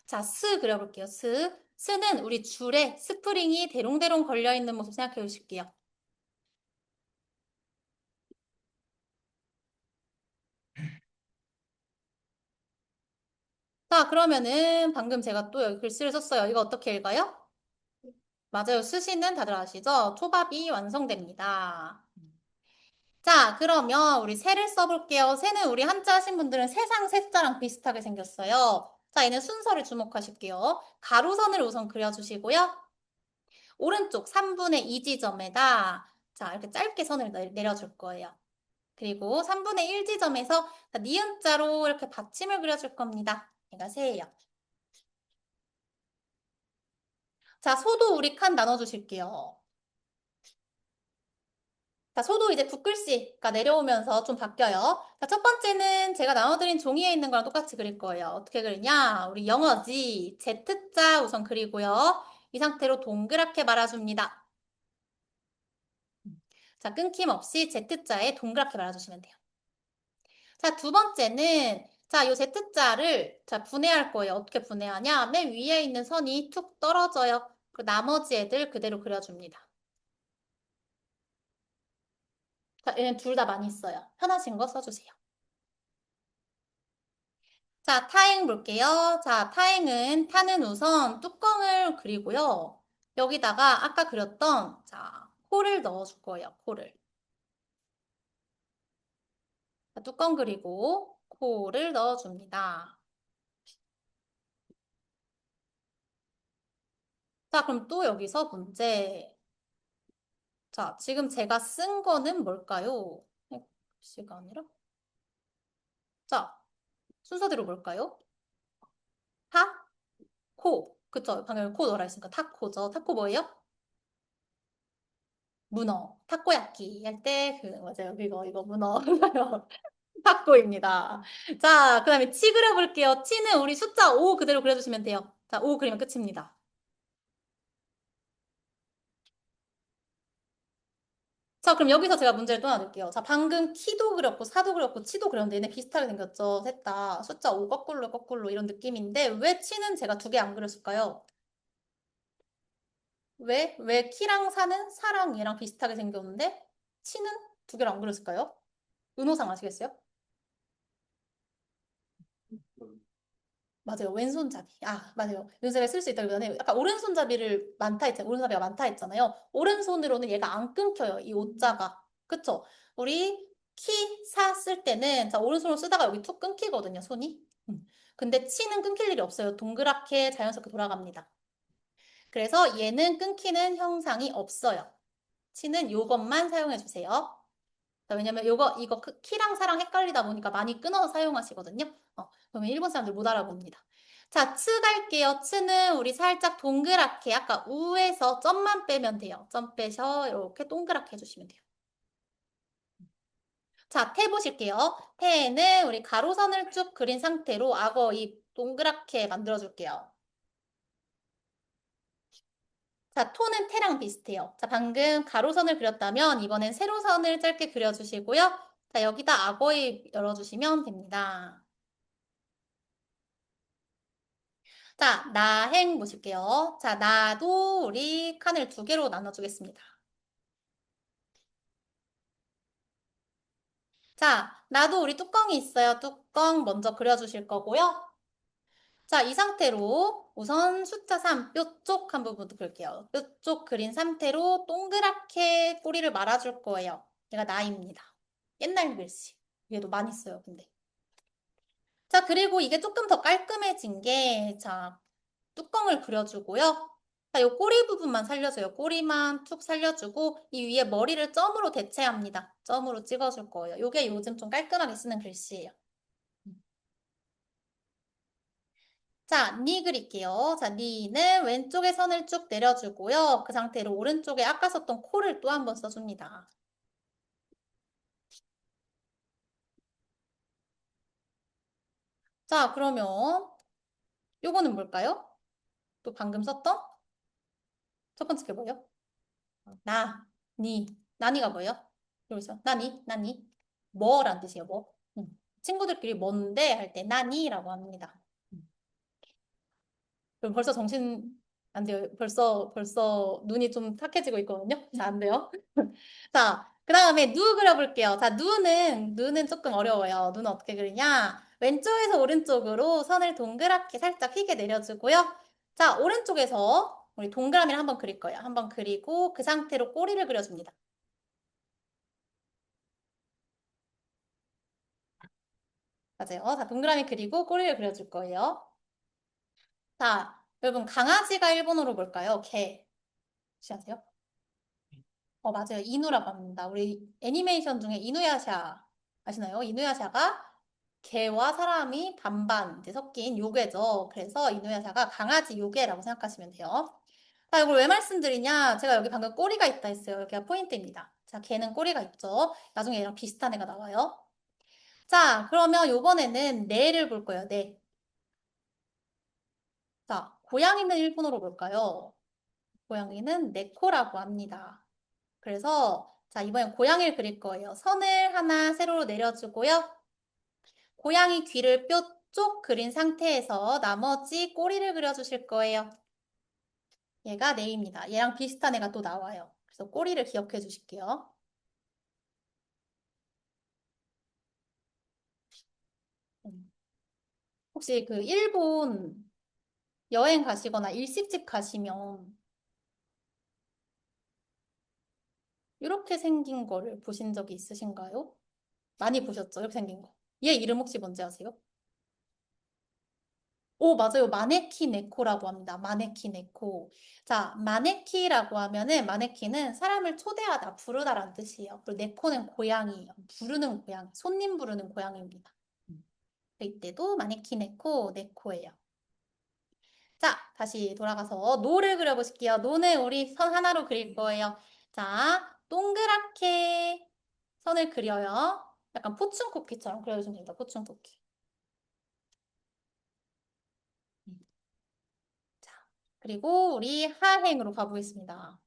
자, 스 그려볼게요. 스. 스는 우리 줄에 스프링이 대롱대롱 걸려있는 모습 생각해 주실게요. 자, 그러면은 방금 제가 또 여기 글씨를 썼어요. 이거 어떻게 읽어요? 맞아요. 스시는 다들 아시죠? 초밥이 완성됩니다. 자, 그러면 우리 새를 써볼게요. 새는 우리 한자 하신 분들은 세상 세자랑 비슷하게 생겼어요. 자, 얘는 순서를 주목하실게요. 가로선을 우선 그려주시고요. 오른쪽 3분의 2 지점에다 자, 이렇게 짧게 선을 내려줄 거예요. 그리고 3분의 1 지점에서 니은자로 이렇게 받침을 그려줄 겁니다. 얘가 새예요. 자, 소도 우리 칸 나눠주실게요. 자, 소도 이제 붓글씨가 내려오면서 좀 바뀌어요. 자, 첫 번째는 제가 나눠드린 종이에 있는 거랑 똑같이 그릴 거예요. 어떻게 그리냐? 우리 영어지. Z자 우선 그리고요. 이 상태로 동그랗게 말아줍니다. 자, 끊김없이 Z자에 동그랗게 말아주시면 돼요. 자, 두 번째는 자, 요 Z자를 자, 분해할 거예요. 어떻게 분해하냐? 맨 위에 있는 선이 툭 떨어져요. 그 나머지 애들 그대로 그려줍니다. 자, 얘는 둘 다 많이 써요. 편하신 거 써주세요. 자, 타행 볼게요. 자, 타행은 타는 우선 뚜껑을 그리고요. 여기다가 아까 그렸던 자, 코를 넣어줄 거예요. 코를. 자, 뚜껑 그리고 코를 넣어줍니다. 자, 그럼 또 여기서 문제. 자, 지금 제가 쓴 거는 뭘까요? 시가 아니라? 자, 순서대로 뭘까요? 타, 코. 그쵸? 방금 코 넣으라 했으니까 타코죠. 타코 뭐예요? 문어. 타코야끼 할 때, 맞아요. 이거 문어. 타코입니다. 자, 그 다음에 치 그려볼게요. 치는 우리 숫자 5 그대로 그려주시면 돼요. 자, 5 그리면 끝입니다. 자, 그럼 여기서 제가 문제를 또 하나 낼게요. 자, 방금 키도 그렸고, 사도 그렸고, 치도 그렸는데 얘네 비슷하게 생겼죠? 셋 다. 숫자 5 거꾸로 거꾸로 이런 느낌인데 왜 치는 제가 두 개 안 그렸을까요? 왜? 왜 키랑 사는 사랑 얘랑 비슷하게 생겼는데 치는 두 개를 안 그렸을까요? 은호상 아시겠어요? 맞아요. 왼손잡이. 아, 맞아요. 왼손잡이 쓸 수 있다기보다는 아까 오른손잡이를 많다 했잖아요. 오른손잡이가 많다 했잖아요. 오른손으로는 얘가 안 끊겨요. 이 오자가. 그쵸? 우리 키, 사 쓸 때는 자, 오른손으로 쓰다가 여기 툭 끊기거든요. 손이. 근데 치는 끊길 일이 없어요. 동그랗게 자연스럽게 돌아갑니다. 그래서 얘는 끊기는 형상이 없어요. 치는 요것만 사용해 주세요. 왜냐면 이거 키랑 사랑 헷갈리다 보니까 많이 끊어서 사용하시거든요. 그러면 일본 사람들 못 알아봅니다. 자, 츠 갈게요. 츠는 우리 살짝 동그랗게 아까 우에서 점만 빼면 돼요. 점 빼셔 이렇게 동그랗게 해주시면 돼요. 자, 태 보실게요. 태에는 우리 가로선을 쭉 그린 상태로 악어 입 동그랗게 만들어줄게요. 자, 토는 태랑 비슷해요. 자, 방금 가로선을 그렸다면 이번엔 세로선을 짧게 그려주시고요. 자, 여기다 악어입 열어주시면 됩니다. 자, 나행 보실게요. 자, 나도 우리 칸을 두 개로 나눠주겠습니다. 자, 나도 우리 뚜껑이 있어요. 뚜껑 먼저 그려주실 거고요. 자, 이 상태로 우선 숫자 3, 뾰족 한 부분도 그릴게요. 뾰족 그린 상태로 동그랗게 꼬리를 말아줄 거예요. 얘가 나입니다. 옛날 글씨. 얘도 많이 써요, 근데. 자, 그리고 이게 조금 더 깔끔해진 게, 자, 뚜껑을 그려주고요. 자, 요 꼬리 부분만 살려줘요. 꼬리만 툭 살려주고, 이 위에 머리를 점으로 대체합니다. 점으로 찍어줄 거예요. 요게 요즘 좀 깔끔하게 쓰는 글씨예요. 자, 니 그릴게요. 자, 니는 왼쪽에 선을 쭉 내려주고요. 그 상태로 오른쪽에 아까 썼던 코를 또 한 번 써줍니다. 자, 그러면 요거는 뭘까요? 또 방금 썼던 첫 번째 게 뭐예요? 나, 니. 나니가 뭐예요? 여기서 나니, 나니. 뭐란 뜻이에요, 뭐. 친구들끼리 뭔데 할 때 나니라고 합니다. 그럼 벌써 정신 안 돼요. 벌써 눈이 좀 탁해지고 있거든요. 자, 안 돼요. 자, 그 다음에 누 그려볼게요. 자, 누는 조금 어려워요. 누는 어떻게 그리냐? 왼쪽에서 오른쪽으로 선을 동그랗게 살짝 휘게 내려주고요. 자, 오른쪽에서 우리 동그라미를 한번 그릴 거예요. 한번 그리고 그 상태로 꼬리를 그려줍니다. 맞아요. 자, 동그라미 그리고 꼬리를 그려줄 거예요. 자, 여러분 강아지가 일본어로 뭘까요? 개. 혹시 아세요? 맞아요. 이누라고 합니다. 우리 애니메이션 중에 이누야샤 아시나요? 이누야샤가 개와 사람이 반반 이제 섞인 요괴죠. 그래서 이누야샤가 강아지 요괴라고 생각하시면 돼요. 자, 이걸 왜 말씀드리냐? 제가 여기 방금 꼬리가 있다 했어요. 여기가 포인트입니다. 자, 개는 꼬리가 있죠. 나중에 얘랑 비슷한 애가 나와요. 자, 그러면 요번에는 뇌를 볼 거예요. 뇌. 자, 고양이는 일본어로 볼까요? 고양이는 네코라고 합니다. 그래서 자, 이번엔 고양이를 그릴 거예요. 선을 하나 세로로 내려주고요. 고양이 귀를 뼈 쪽 그린 상태에서 나머지 꼬리를 그려주실 거예요. 얘가 네입니다. 얘랑 비슷한 애가 또 나와요. 그래서 꼬리를 기억해 주실게요. 음. 혹시 그 일본 여행 가시거나 일식집 가시면 이렇게 생긴 거를 보신 적이 있으신가요? 많이 보셨죠? 이렇게 생긴 거. 얘 이름 혹시 뭔지 아세요? 오, 맞아요. 마네키 네코라고 합니다. 마네키 네코. 자, 마네키라고 하면은, 마네키는 사람을 초대하다, 부르다라는 뜻이에요. 그리고 네코는 고양이에요. 부르는 고양이, 손님 부르는 고양이입니다. 이때도 마네키 네코, 네코예요. 자, 다시 돌아가서 노를 그려보실게요. 노는 우리 선 하나로 그릴 거예요. 자, 동그랗게 선을 그려요. 약간 포춘쿠키처럼 그려주시면 됩니다. 포춘쿠키. 자, 그리고 우리 하행으로 가보겠습니다.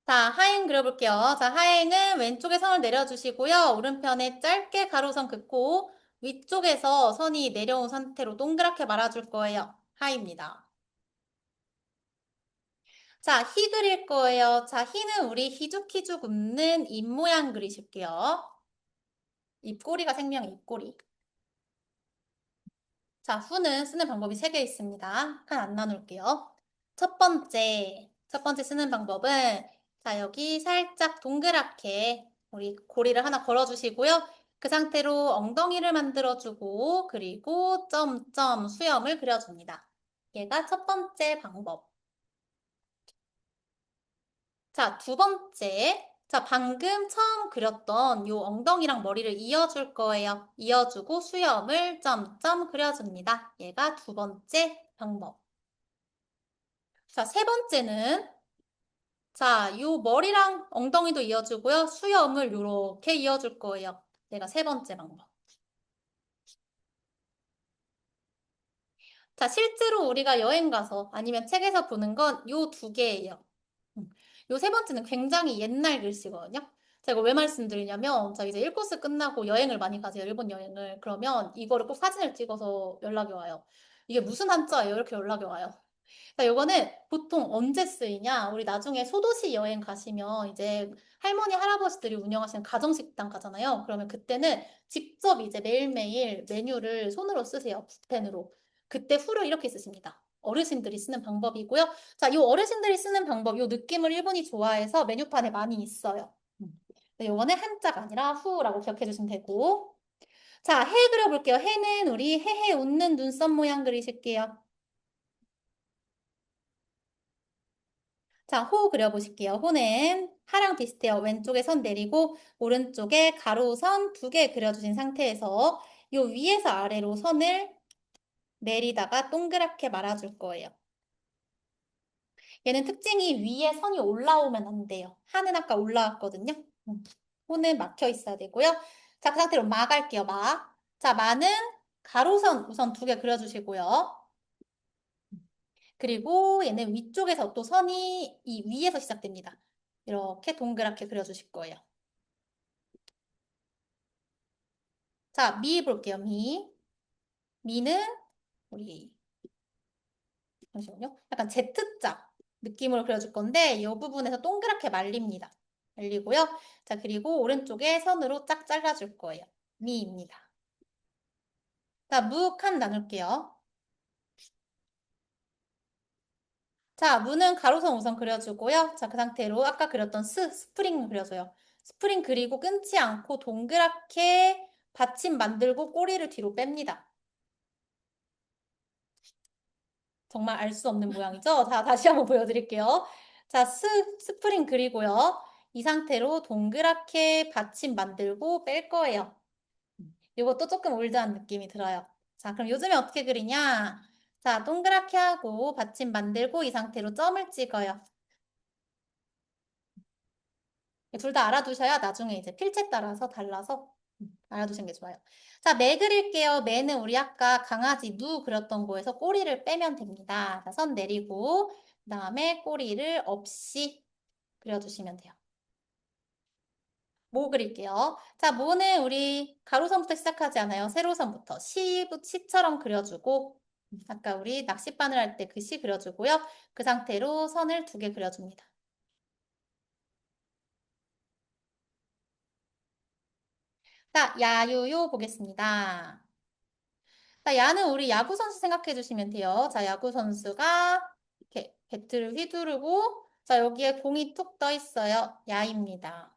자, 하행 그려볼게요. 자, 하행은 왼쪽에 선을 내려주시고요. 오른편에 짧게 가로선 긋고 위쪽에서 선이 내려온 상태로 동그랗게 말아줄 거예요. 하입니다. 자, 희 그릴 거예요. 자, 희는 우리 희죽희죽 웃는 입 모양 그리실게요. 입꼬리가 생명의 입꼬리. 자, 후는 쓰는 방법이 3개 있습니다. 한 안 나눌게요. 첫 번째 쓰는 방법은 자, 여기 살짝 동그랗게 우리 고리를 하나 걸어주시고요. 그 상태로 엉덩이를 만들어주고 그리고 점점 수염을 그려줍니다. 얘가 첫 번째 방법. 자, 두 번째. 자, 방금 처음 그렸던 요 엉덩이랑 머리를 이어줄 거예요. 이어주고 수염을 점점 그려줍니다. 얘가 두 번째 방법. 자, 세 번째는 자, 요 머리랑 엉덩이도 이어주고요. 수염을 요렇게 이어줄 거예요. 얘가 세 번째 방법. 자, 실제로 우리가 여행 가서 아니면 책에서 보는 건 요 두 개예요. 요 세 번째는 굉장히 옛날 글씨거든요. 제가 왜 말씀드리냐면, 자, 이제 1코스 끝나고 여행을 많이 가세요. 일본 여행을. 그러면 이거를 꼭 사진을 찍어서 연락이 와요. 이게 무슨 한자예요? 이렇게 연락이 와요. 자, 요거는 보통 언제 쓰이냐? 우리 나중에 소도시 여행 가시면 이제 할머니, 할아버지들이 운영하시는 가정식당 가잖아요. 그러면 그때는 직접 이제 매일매일 메뉴를 손으로 쓰세요. 붓펜으로. 그때 후를 이렇게 쓰십니다. 어르신들이 쓰는 방법이고요. 자, 요 어르신들이 쓰는 방법, 요 느낌을 일본이 좋아해서 메뉴판에 많이 있어요. 네, 요거는 한자가 아니라 후라고 기억해 주시면 되고. 자, 해 그려볼게요. 해는 우리 해해 웃는 눈썹 모양 그리실게요. 자, 호 그려보실게요. 호는 하랑 비슷해요. 왼쪽에 선 내리고 오른쪽에 가로선 2개 그려주신 상태에서 요 위에서 아래로 선을 내리다가 동그랗게 말아줄 거예요. 얘는 특징이 위에 선이 올라오면 안 돼요. 하는 아까 올라왔거든요. 호는 막혀 있어야 되고요. 자, 그 상태로 마 갈게요. 마. 자, 마는 가로선 우선 2개 그려주시고요. 그리고 얘는 위쪽에서 또 선이 이 위에서 시작됩니다. 이렇게 동그랗게 그려주실 거예요. 자, 미 볼게요. 미. 미는 우리 잠시만요. 약간 Z자 느낌으로 그려줄 건데 이 부분에서 동그랗게 말립니다. 말리고요. 자, 그리고 오른쪽에 선으로 쫙 잘라줄 거예요. 미입니다. 자, 무 칸 나눌게요. 자, 무는 가로선 우선 그려주고요. 자, 그 상태로 아까 그렸던 스프링 그려줘요. 스프링 그리고 끊지 않고 동그랗게 받침 만들고 꼬리를 뒤로 뺍니다. 정말 알 수 없는 모양이죠? 자, 다시 한번 보여드릴게요. 자, 스프링 그리고요. 이 상태로 동그랗게 받침 만들고 뺄 거예요. 이것도 조금 올드한 느낌이 들어요. 자, 그럼 요즘에 어떻게 그리냐? 자, 동그랗게 하고 받침 만들고 이 상태로 점을 찍어요. 둘 다 알아두셔야 나중에 이제 필체 따라서 달라서 알아두시는 게 좋아요. 자, 매 그릴게요. 매는 우리 아까 강아지 누 그렸던 거에서 꼬리를 빼면 됩니다. 자, 선 내리고 그 다음에 꼬리를 없이 그려주시면 돼요. 모 그릴게요. 자, 모는 우리 가로선부터 시작하지 않아요. 세로선부터 시처럼 그려주고 아까 우리 낚싯바늘 할 때 그 시 그려주고요. 그 상태로 선을 2개 그려줍니다. 자, 야유요 보겠습니다. 자, 야는 우리 야구 선수 생각해 주시면 돼요. 자, 야구 선수가 이렇게 배트를 휘두르고 자, 여기에 공이 툭 떠 있어요. 야입니다.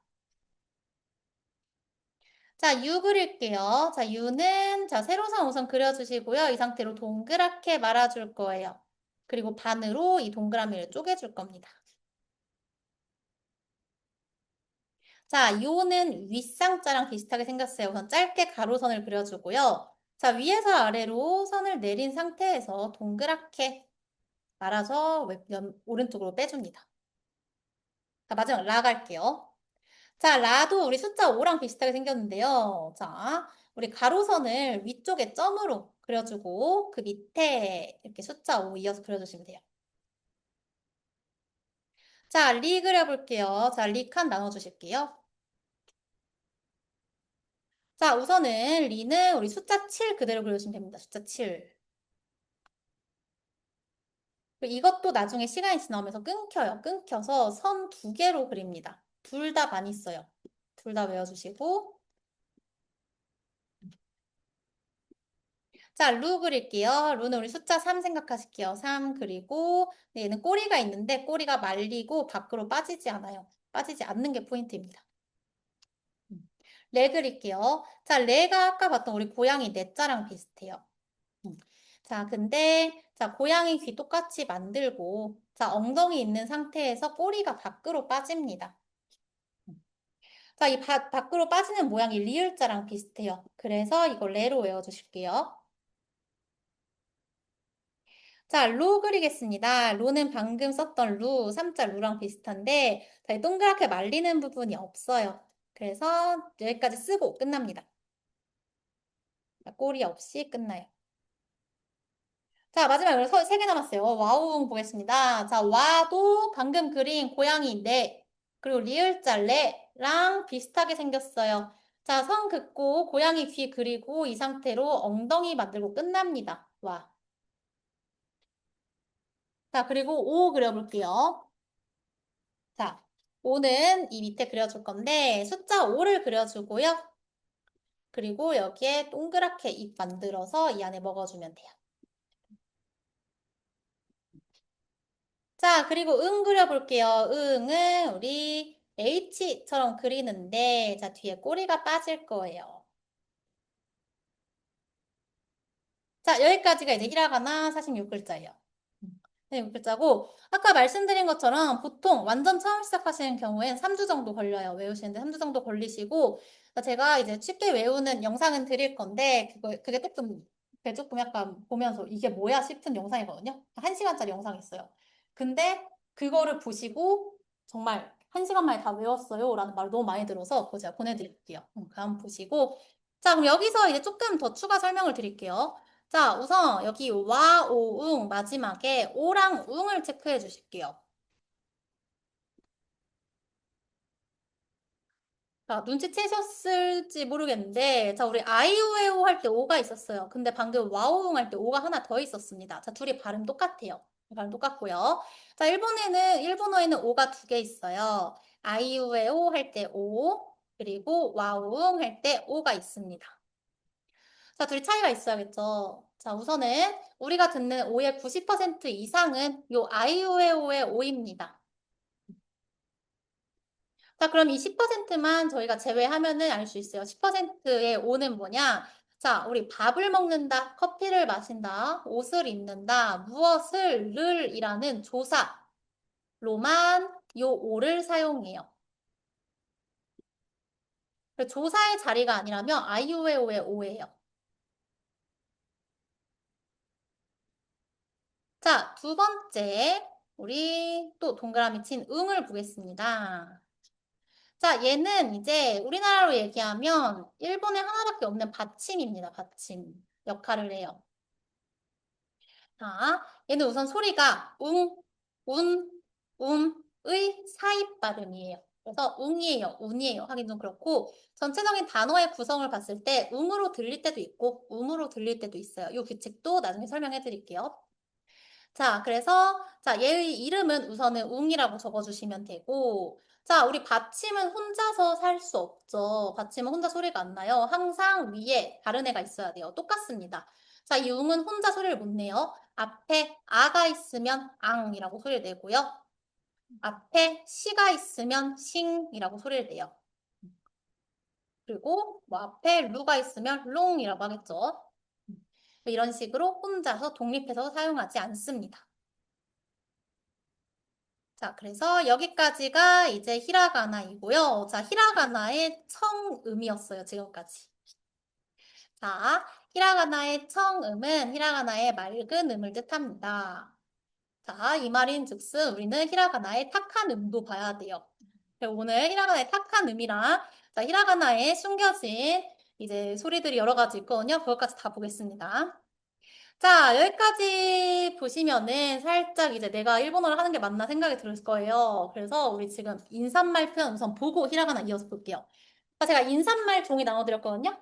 자, 유 그릴게요. 자, 유는 자, 세로선 우선 그려주시고요. 이 상태로 동그랗게 말아줄 거예요. 그리고 반으로 이 동그라미를 쪼개줄 겁니다. 자, 요는 윗상자랑 비슷하게 생겼어요. 우선 짧게 가로선을 그려주고요. 자, 위에서 아래로 선을 내린 상태에서 동그랗게 말아서 오른쪽으로 빼줍니다. 자, 마지막 라 갈게요. 자, 라도 우리 숫자 5랑 비슷하게 생겼는데요. 자, 우리 가로선을 위쪽에 점으로 그려주고 그 밑에 이렇게 숫자 5 이어서 그려주시면 돼요. 자, 리 그려볼게요. 자, 리 칸 나눠주실게요. 자, 우선은 리는 우리 숫자 7 그대로 그려주시면 됩니다. 숫자 7. 이것도 나중에 시간이 지나면서 끊겨요. 끊겨서 선 2개로 그립니다. 둘 다 많이 써요. 둘 다 외워주시고 자, 루 그릴게요. 루는 우리 숫자 3 생각하실게요. 3 그리고 네, 얘는 꼬리가 있는데 꼬리가 말리고 밖으로 빠지지 않아요. 빠지지 않는 게 포인트입니다. 레 그릴게요. 자, 레가 아까 봤던 우리 고양이 넷자랑 비슷해요. 자, 근데 자, 고양이 귀 똑같이 만들고 자, 엉덩이 있는 상태에서 꼬리가 밖으로 빠집니다. 자, 이 밖으로 빠지는 모양이 리을자랑 비슷해요. 그래서 이걸 레로 외워주실게요. 자, 루 그리겠습니다. 루는 방금 썼던 루, 3자 루랑 비슷한데 자, 이 동그랗게 말리는 부분이 없어요. 그래서 여기까지 쓰고 끝납니다. 자, 꼬리 없이 끝나요. 자, 마지막으로 3개 남았어요. 와우웅 보겠습니다. 자, 와도 방금 그린 고양이 네, 그리고 리을자 레랑 비슷하게 생겼어요. 자, 선 긋고 고양이 귀 그리고 이 상태로 엉덩이 만들고 끝납니다. 와. 자, 그리고 오 그려볼게요. 자, 5는 이 밑에 그려줄 건데 숫자 5를 그려주고요. 그리고 여기에 동그랗게 입 만들어서 이 안에 먹어주면 돼요. 자, 그리고 응 그려볼게요. 응은 우리 H처럼 그리는데 자, 뒤에 꼬리가 빠질 거예요. 자, 여기까지가 이제 히라가나 46글자예요. 네, 6글자고 아까 말씀드린 것처럼 보통 완전 처음 시작하시는 경우엔 3주 정도 걸려요. 외우시는데 3주 정도 걸리시고 제가 이제 쉽게 외우는 영상은 드릴 건데 그게 조금 약간 보면서 이게 뭐야 싶은 영상이거든요. 1시간짜리 영상이 있어요. 근데 그거를 보시고 정말 1시간 만에 다 외웠어요 라는 말을 너무 많이 들어서 그거 제가 보내드릴게요. 그럼 보시고 자, 그럼 여기서 이제 조금 더 추가 설명을 드릴게요. 자, 우선 여기 와, 오, 응 마지막에 오랑 웅을 체크해 주실게요. 자, 눈치채셨을지 모르겠는데 자, 우리 아이오에오 할 때 오가 있었어요. 근데 방금 와오웅 할 때 오가 하나 더 있었습니다. 자, 둘이 발음 똑같아요. 이랑 똑같고요. 자, 일본어에는 오가 두 개 있어요. 아이우에 오 할 때 오, 그리고 와우응 할 때 오가 있습니다. 자, 둘이 차이가 있어야겠죠. 자, 우선은 우리가 듣는 오의 90% 이상은 요 아이오의 오의 오입니다. 자, 그럼 이 10%만 저희가 제외하면은 알 수 있어요. 10%의 오는 뭐냐? 자, 우리 밥을 먹는다, 커피를 마신다, 옷을 입는다, 무엇을 를 이라는 조사로만 요 오를 사용해요. 조사의 자리가 아니라면 아이오의 오의 오예요. 자, 두 번째, 우리 또 동그라미 친 응을 보겠습니다. 자, 얘는 이제 우리나라로 얘기하면 일본에 하나밖에 없는 받침입니다. 받침 역할을 해요. 자, 얘는 우선 소리가 웅, 운, 의 사이 발음이에요. 그래서 웅이에요, 운이에요 하긴 좀 그렇고 전체적인 단어의 구성을 봤을 때 웅으로 들릴 때도 있고 음으로 들릴 때도 있어요. 이 규칙도 나중에 설명해 드릴게요. 자, 그래서 자, 얘의 이름은 우선은 웅이라고 적어주시면 되고 자, 우리 받침은 혼자서 살 수 없죠. 받침은 혼자 소리가 안 나요. 항상 위에 다른 애가 있어야 돼요. 똑같습니다. 자, 이 웅은 혼자 소리를 못 내요. 앞에 아가 있으면 앙이라고 소리를 내고요. 앞에 시가 있으면 싱이라고 소리를 내요. 그리고 뭐 앞에 루가 있으면 롱이라고 하겠죠. 이런 식으로 혼자서 독립해서 사용하지 않습니다. 자, 그래서 여기까지가 이제 히라가나이고요. 자, 히라가나의 청음이었어요, 지금까지. 자, 히라가나의 청음은 히라가나의 맑은 음을 뜻합니다. 자, 이 말인즉슨 우리는 히라가나의 탁한 음도 봐야 돼요. 오늘 히라가나의 탁한 음이랑 자, 히라가나에 숨겨진 이제 소리들이 여러 가지 있거든요. 그것까지 다 보겠습니다. 자, 여기까지 보시면은 살짝 이제 내가 일본어를 하는 게 맞나 생각이 들 거예요. 그래서 우리 지금 인사말 표현 우선 보고 히라가나 이어서 볼게요. 자, 제가 인사말 종이 나눠드렸거든요.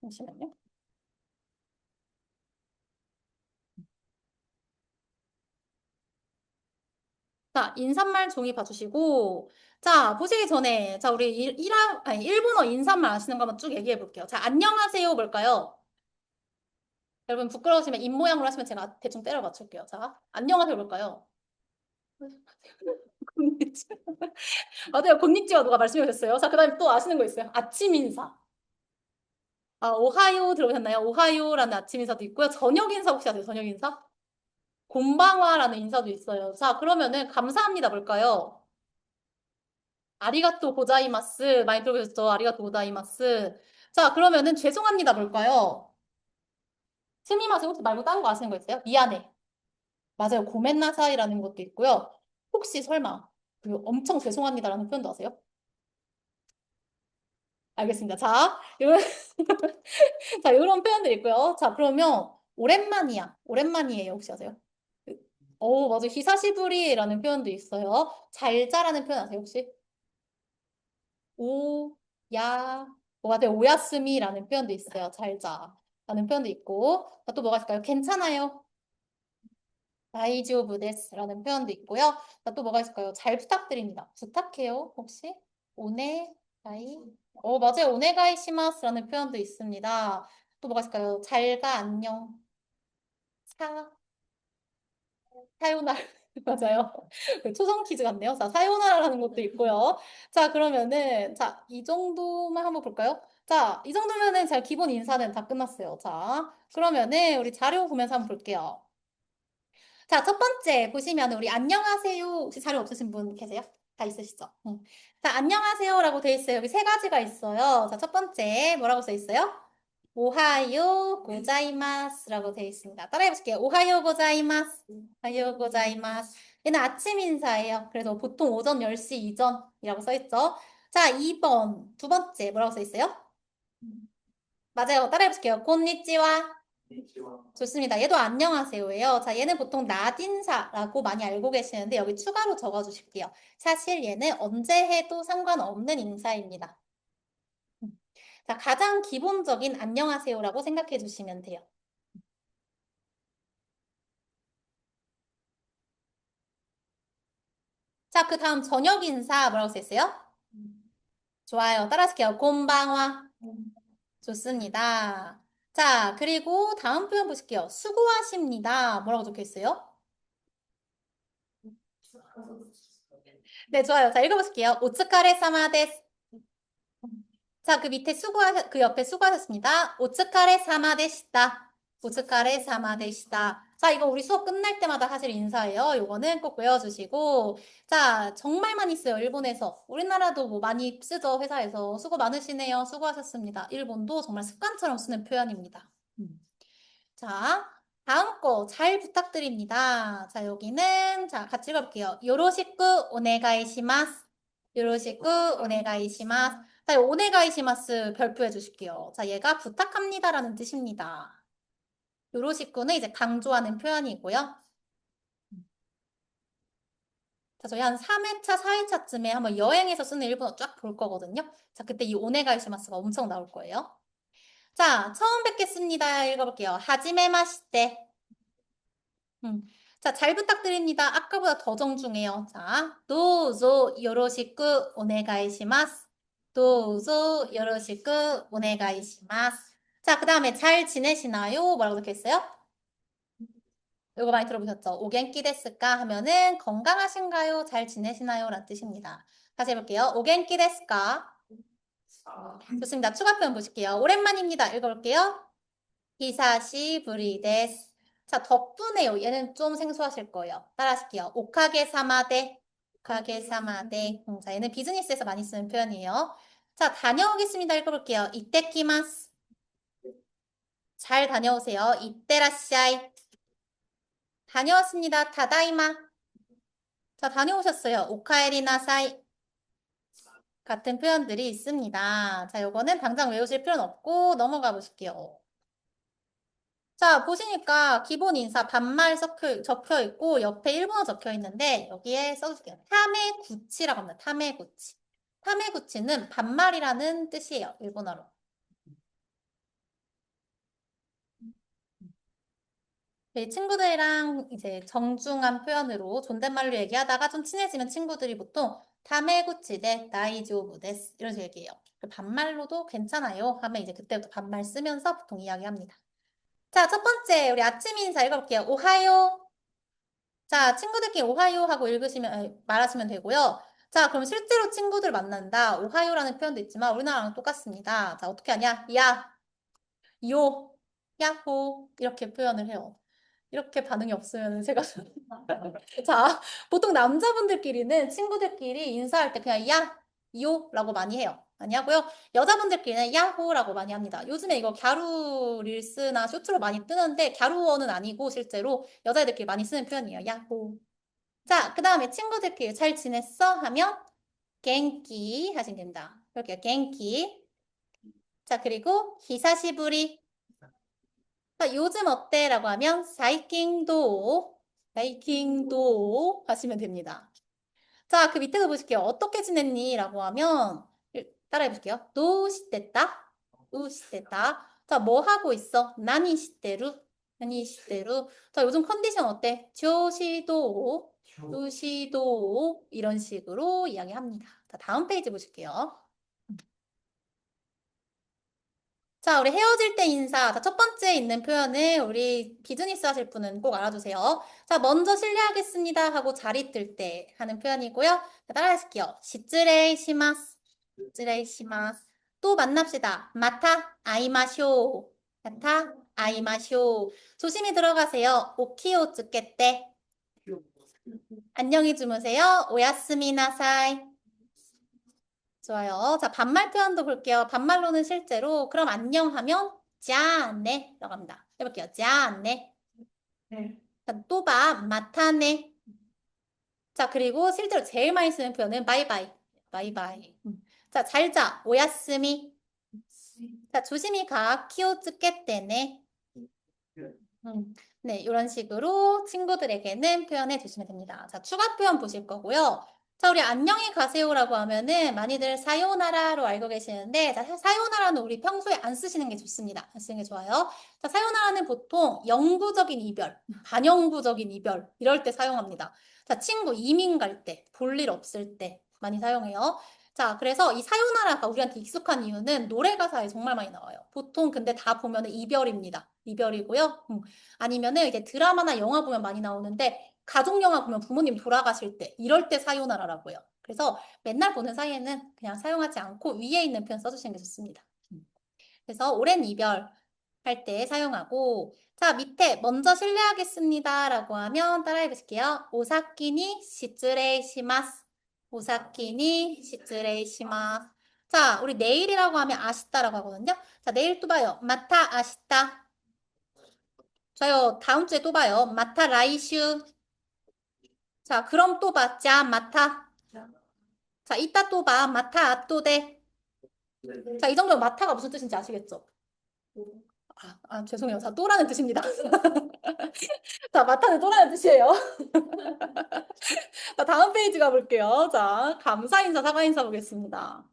잠시만요. 자, 인사말 종이 봐주시고, 자, 보시기 전에, 자, 우리 일본어 인사말 아시는 거 한번 쭉 얘기해 볼게요. 자, 안녕하세요 뭘까요? 여러분 부끄러우시면 입 모양으로 하시면 제가 대충 때려 맞출게요. 자, 안녕하세요 뭘까요? 맞아요. 곤니찌와 누가 말씀해 주셨어요. 자, 그 다음에 또 아시는 거 있어요. 아침 인사. 아, 오하요 들어보셨나요? 오하요라는 아침 인사도 있고요. 저녁 인사 혹시 아세요? 저녁 인사? 곤방와라는 인사도 있어요. 자, 그러면은 감사합니다 뭘까요? 아리가또 고자이마스. 많이 들어보셨죠? 아리가또 고자이마스. 자, 그러면은 죄송합니다 뭘까요? 스미마세 혹시 말고 다른 거 아시는 거 있어요? 미안해. 맞아요. 고멘나사이라는 것도 있고요. 혹시 설마 그 엄청 죄송합니다라는 표현도 아세요? 알겠습니다. 자, 자, 이런 표현들 있고요. 자, 그러면 오랜만이야. 오랜만이에요. 혹시 아세요? 맞아요. 히사시부리라는 표현도 있어요. 잘 자라는 표현 아세요, 혹시? 오, 야, 맞아요. 오야스미라는 표현도 있어요. 잘 자. 라는 표현도 있고. 또 뭐가 있을까요? 괜찮아요. 다이조부 데스라는 표현도 있고요. 또 뭐가 있을까요? 잘 부탁드립니다. 부탁해요, 혹시? 오네, 가이? 맞아요. 오네가이 시마스라는 표현도 있습니다. 또 뭐가 있을까요? 잘 가, 안녕. 사요나라. 맞아요. 초성 퀴즈 같네요. 자, 사요나라라는 것도 있고요. 자, 그러면은, 자, 이 정도만 한번 볼까요? 자, 이 정도면은 자, 기본 인사는 다 끝났어요. 자, 그러면은 우리 자료 보면서 한번 볼게요. 자, 첫 번째 보시면 우리 안녕하세요. 혹시 자료 없으신 분 계세요? 다 있으시죠? 응. 자, 안녕하세요라고 돼 있어요. 여기 세 가지가 있어요. 자, 첫 번째 뭐라고 써 있어요? 오하요 고자이마스라고 되어 있습니다. 따라해 볼게요. 오하요 고자이마스. 오하요 고자이마스. 얘는 아침 인사예요. 그래서 보통 오전 10시 이전이라고 써 있죠. 자, 2번. 두 번째 뭐라고 써 있어요? 맞아요. 따라해 볼게요. 곤니찌와. 좋습니다. 얘도 안녕하세요예요. 자, 얘는 보통 낫인사라고 많이 알고 계시는데 여기 추가로 적어 주실게요. 사실 얘는 언제 해도 상관없는 인사입니다. 자, 가장 기본적인 안녕하세요라고 생각해 주시면 돼요. 자, 그 다음 저녁 인사 뭐라고 써있어요? 좋아요. 따라하실게요. 곤방와. 좋습니다. 자, 그리고 다음 표현 보실게요. 수고하십니다. 뭐라고 적혀 있어요? 네, 좋아요. 자, 읽어보실게요. 오츠카레 사마 데스. 자, 그 옆에 수고하셨습니다. 오츠카레 사마 데시다. 오츠카레 사마 데시다. 자, 이거 우리 수업 끝날 때마다 사실 인사예요. 요거는 꼭 외워주시고. 자, 정말 많이 써요. 일본에서. 우리나라도 뭐 많이 쓰죠. 회사에서. 수고 많으시네요. 수고하셨습니다. 일본도 정말 습관처럼 쓰는 표현입니다. 자, 다음 거 잘 부탁드립니다. 자, 여기는 자, 같이 읽어볼게요. 요로시쿠 오네가이시마스. 요로시쿠 오네가이시마스. 자, 이 오네가이시마스 별표해 주실게요. 자, 얘가 부탁합니다라는 뜻입니다. 요로시쿠는 이제 강조하는 표현이고요. 자, 저희 한 3회차, 4회차쯤에 한번 여행에서 쓰는 일본어 쫙 볼 거거든요. 자, 그때 이 오네가이시마스가 엄청 나올 거예요. 자, 처음 뵙겠습니다. 읽어볼게요. 하지메 마시테. 음. 자, 잘 부탁드립니다. 아까보다 더 정중해요. 자, 도우조 요로시쿠 오네가이시마스. 도우조 요로시쿠 오네가이시마스. 자, 그 다음에 잘 지내시나요? 뭐라고 적혀있어요? 이거 많이 들어보셨죠? 오겐키 데스까 하면은 건강하신가요? 잘 지내시나요? 라는 뜻입니다. 다시 해볼게요. 오겐키 데스까? 좋습니다. 추가 표현 보실게요. 오랜만입니다. 읽어볼게요. 히사시 부리데스. 자, 덕분에요. 얘는 좀 생소하실 거예요. 따라하실게요. 오카게 사마데. 오카게 사마데. 자, 얘는 비즈니스에서 많이 쓰는 표현이에요. 자, 다녀오겠습니다. 읽어볼게요. 이때키마스. 잘 다녀오세요. 이때라시아이. 다녀왔습니다. 타다이마. 자, 다녀오셨어요. 오카에리나사이. 같은 표현들이 있습니다. 자, 요거는 당장 외우실 필요는 없고 넘어가 보실게요. 자, 보시니까 기본 인사 반말 적혀 있고 옆에 일본어 적혀 있는데 여기에 써주세요. 타메구치라고 합니다. 타메구치. 타메구치는 반말이라는 뜻이에요. 일본어로. 네, 친구들이랑 이제 정중한 표현으로 존댓말로 얘기하다가 좀 친해지면 친구들이 보통 타메구치 대 다이조부 데스 이런 식으로 얘기해요. 반말로도 괜찮아요 하면 이제 그때부터 반말 쓰면서 보통 이야기합니다. 자, 첫 번째 우리 아침 인사 읽어볼게요. 오하요. 자, 친구들끼리 오하요 하고 말하시면 되고요. 자, 그럼 실제로 친구들 만난다. 오하요라는 표현도 있지만 우리나라랑 똑같습니다. 자, 어떻게 하냐? 야, 요, 야호 이렇게 표현을 해요. 이렇게 반응이 없으면 제가 자, 보통 남자분들끼리는 친구들끼리 인사할 때 그냥 야, 요라고 많이 해요. 많이 하고요. 여자분들끼리는 야호라고 많이 합니다. 요즘에 이거 갸루 릴스나 쇼츠로 많이 뜨는데 갸루어는 아니고 실제로 여자애들끼리 많이 쓰는 표현이에요. 야호. 자, 그 다음에 친구들끼리 잘 지냈어? 하면 겐키 하시면 됩니다. 이렇게 겐키. 자, 그리고 히사시부리. 자, 요즘 어때? 라고 하면 사이킹도 하시면 됩니다. 자, 그 밑에도 보실게요. 어떻게 지냈니? 라고 하면 따라해 볼게요. 노시떼다? 노시떼다. 자, 뭐 하고 있어? 나니시떼루? 나니시떼루? 자, 요즘 컨디션 어때? 조시도 이런 식으로 이야기합니다. 자, 다음 페이지 보실게요. 자, 우리 헤어질 때 인사. 자, 첫 번째 있는 표현은 우리 비즈니스 하실 분은 꼭 알아두세요. 자, 먼저 실례하겠습니다 하고 자리 뜰 때 하는 표현이고요. 자, 따라하실게요. 시츠레이 시마스. 시츠레이 시마스. 또 만납시다. 마타 아이마쇼. 마타 아이마쇼. 조심히 들어가세요. 오키오 츠케떼. 안녕히 주무세요. 오야스미나사이. 좋아요. 자, 반말 표현도 볼게요. 반말로는 실제로 그럼 안녕하면 자, 네 라고 합니다. 해볼게요. 자, 네. 자, 또 봐. 마타네. 자, 그리고 실제로 제일 많이 쓰는 표현은 바이바이. 바이바이. 자, 잘 자. 오야스미. 자, 조심히 가. 키오츠케떼네. 네, 이런 식으로 친구들에게는 표현해 주시면 됩니다. 자, 추가 표현 보실 거고요. 자, 우리 안녕히 가세요라고 하면은 많이들 사요나라로 알고 계시는데, 자, 사요나라는 우리 평소에 안 쓰시는 게 좋습니다. 안 쓰는 게 좋아요. 자, 사요나라는 보통 영구적인 이별, 반영구적인 이별, 이럴 때 사용합니다. 자, 친구 이민 갈 때, 볼 일 없을 때 많이 사용해요. 자, 그래서 이 사요나라가 우리한테 익숙한 이유는 노래 가사에 정말 많이 나와요. 보통 근데 다 보면은 이별입니다. 이별이고요. 아니면은 이제 드라마나 영화 보면 많이 나오는데, 가족 영화 보면 부모님 돌아가실 때, 이럴 때 사요나라라고요. 그래서 맨날 보는 사이에는 그냥 사용하지 않고 위에 있는 표현 써주시는 게 좋습니다. 그래서 오랜 이별 할 때 사용하고, 자, 밑에 먼저 실례하겠습니다 라고 하면 따라해 보실게요. 오사키니 시츠레이 시마스. 오사키니 시츠레이 시마스. 자, 우리 내일이라고 하면 아시다라고 하거든요. 자, 내일 또 봐요. 마타 아시다. 저요, 다음 주에 또 봐요. 마타 라이슈. 자, 그럼 또 봐. 자, 마타. 자, 이따 또 봐. 마타, 또 돼. 자, 이 정도면 마타가 무슨 뜻인지 아시겠죠? 죄송해요. 자, 또라는 뜻입니다. 자, 마타는 또라는 뜻이에요. 자, 다음 페이지 가볼게요. 자, 감사 인사, 사과 인사 보겠습니다.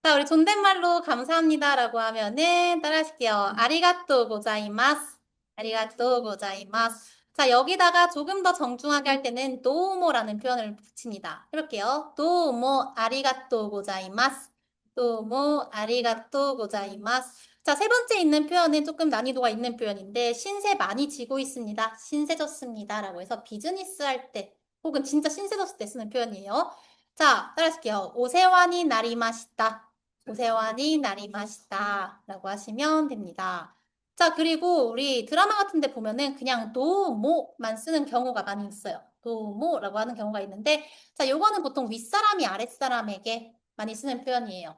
자, 우리 존댓말로 감사합니다라고 하면은 따라하실게요. 아리가또 고자이마스. 아리가또 고자이마스. 자, 여기다가 조금 더 정중하게 할 때는 도우모라는 표현을 붙입니다. 해볼게요. 도우모 아리가또 고자이마스. 도우모 아리가또 고자이마스. 자, 세 번째 있는 표현은 조금 난이도가 있는 표현인데 신세 많이 지고 있습니다. 신세 졌습니다. 라고 해서 비즈니스 할 때 혹은 진짜 신세 졌을 때 쓰는 표현이에요. 자, 따라할게요. 오세환이 날이 맛있다. 오세환이 날이 맛있다. 라고 하시면 됩니다. 자, 그리고 우리 드라마 같은 데 보면은 그냥 도모만 쓰는 경우가 많이 있어요. 도모라고 하는 경우가 있는데, 자, 요거는 보통 윗사람이 아랫사람에게 많이 쓰는 표현이에요.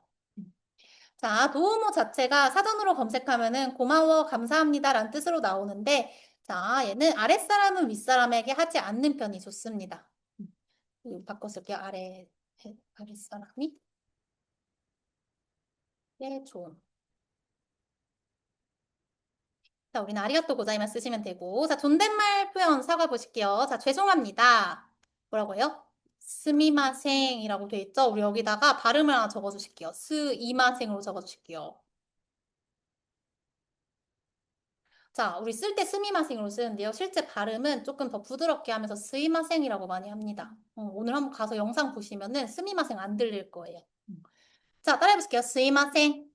자, 도우모 자체가 사전으로 검색하면은 고마워, 감사합니다라는 뜻으로 나오는데, 자, 얘는 아랫사람은 윗사람에게 하지 않는 편이 좋습니다. 이거 바꿔 쓸게요. 아랫사람이 예, 좋은. 자, 우리는 아리가또 고자이마스 쓰시면 되고. 자, 존댓말 표현 사과 보실게요. 자, 죄송합니다. 뭐라고요? 스미마생이라고 돼 있죠? 우리 여기다가 발음을 하나 적어주실게요. 스이마생으로 적어주실게요. 자, 우리 쓸 때 스미마생으로 쓰는데요. 실제 발음은 조금 더 부드럽게 하면서 스이마생이라고 많이 합니다. 오늘 한번 가서 영상 보시면은 스미마생 안 들릴 거예요. 자, 따라해보실게요. 스이마생.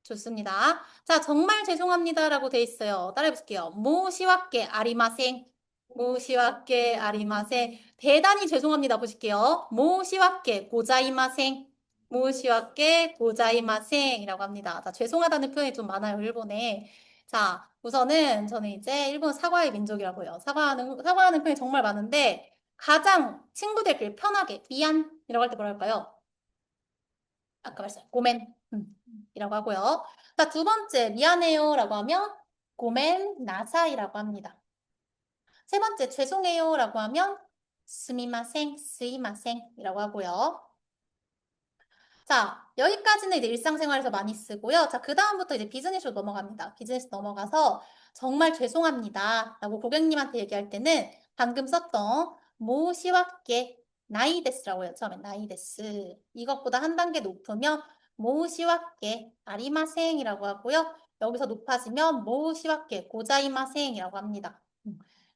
좋습니다. 자, 정말 죄송합니다라고 돼 있어요. 따라해볼게요. 모시와께 아리마생. 모시와께 아리마생. 대단히 죄송합니다. 보실게요. 모시와께 고자이마생. 모시와께 고자이마생이라고 합니다. 자, 죄송하다는 표현이 좀 많아요, 일본에. 자, 우선은 저는 이제 일본 사과의 민족이라고요. 사과하는 표현이 정말 많은데 가장 친구들끼리 편하게 미안이라고 할 때 뭐라 할까요? 아까 말했어요. 고멘. 이라고 하고요. 자, 두 번째, 미안해요라고 하면 고멘 나사이라고 합니다. 세 번째, 죄송해요라고 하면 스미마생, 스이마생이라고 하고요. 자, 여기까지는 이제 일상생활에서 많이 쓰고요. 자, 그 다음부터 이제 비즈니스로 넘어갑니다. 비즈니스 넘어가서 정말 죄송합니다. 라고 고객님한테 얘기할 때는 방금 썼던 모시와께 나이데스라고 해요. 처음에 나이데스. 이것보다 한 단계 높으면 모시와께 아리마생이라고 하고요. 여기서 높아지면 모시와께 고자이마생이라고 합니다.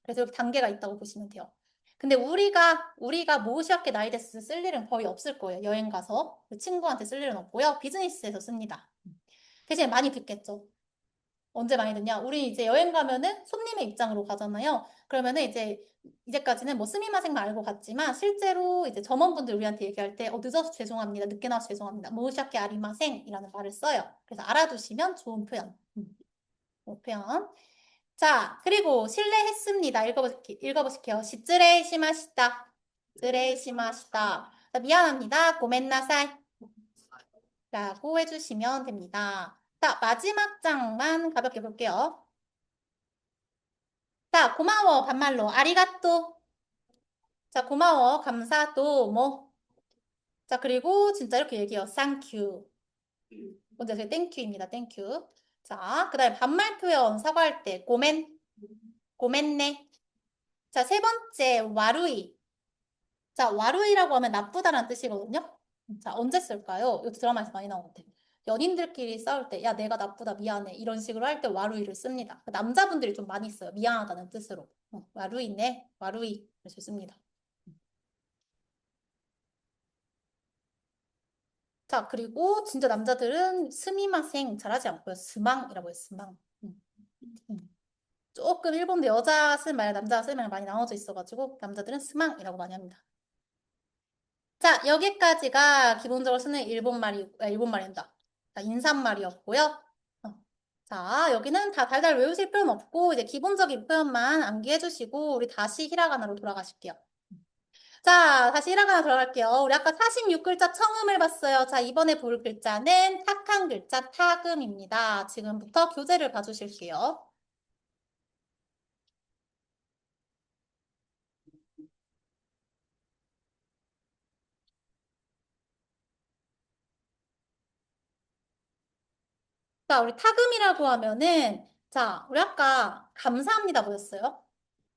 그래서 이렇게 단계가 있다고 보시면 돼요. 근데 우리가 모시학계 나이데스 쓸 일은 거의 없을 거예요. 여행 가서. 친구한테 쓸 일은 없고요. 비즈니스에서 씁니다. 대신에 많이 듣겠죠. 언제 많이 듣냐? 우리 이제 여행 가면은 손님의 입장으로 가잖아요. 그러면은 이제까지는 뭐 스미마생만 알고 갔지만 실제로 이제 점원분들 우리한테 얘기할 때 늦어서 죄송합니다. 늦게 나와서 죄송합니다. 모시학계 아리마생이라는 말을 써요. 그래서 알아두시면 좋은 표현. 표현. 자, 그리고 실례했습니다. 읽어보실게요. 시츠레이 시마시다. 시츠레이 시마시다. 자, 미안합니다. 고멘나사이. 라고 해주시면 됩니다. 자, 마지막 장만 가볍게 볼게요. 자, 고마워. 반말로. 아리가또. 자, 고마워. 감사. 또, 뭐. 자, 그리고 진짜 이렇게 얘기해요. 땡큐. 먼저 제 땡큐입니다. 땡큐. 자, 그 다음에 반말 표현 사과할 때 고멘. 고멘네. 자, 세 번째, 와루이. 자, 와루이라고 하면 나쁘다라는 뜻이거든요. 자, 언제 쓸까요? 이거 드라마에서 많이 나오는데. 연인들끼리 싸울 때, 야, 내가 나쁘다, 미안해. 이런 식으로 할 때 와루이를 씁니다. 남자분들이 좀 많이 써요. 미안하다는 뜻으로. 와루이네, 와루이. 이렇게 씁니다. 자, 그리고 진짜 남자들은 스미마생 잘하지 않고요. 스망이라고 해요, 스망. 음. 조금 일본도 여자 쓰는 말, 남자 쓰는 말 많이 나눠져 있어가지고 남자들은 스망이라고 많이 합니다. 자, 여기까지가 기본적으로 쓰는 일본말입니다. 자, 인사말이었고요. 어. 자, 여기는 다 달달 외우실 필요는 없고 이제 기본적인 표현만 암기해 주시고 우리 다시 히라가나로 돌아가실게요. 자, 다시 히라가나 들어갈게요. 우리 아까 46글자 청음을 봤어요. 자, 이번에 볼 글자는 탁한 글자 타금입니다. 지금부터 교재를 봐주실게요. 자, 우리 타금이라고 하면은 자, 우리 아까 감사합니다 보였어요?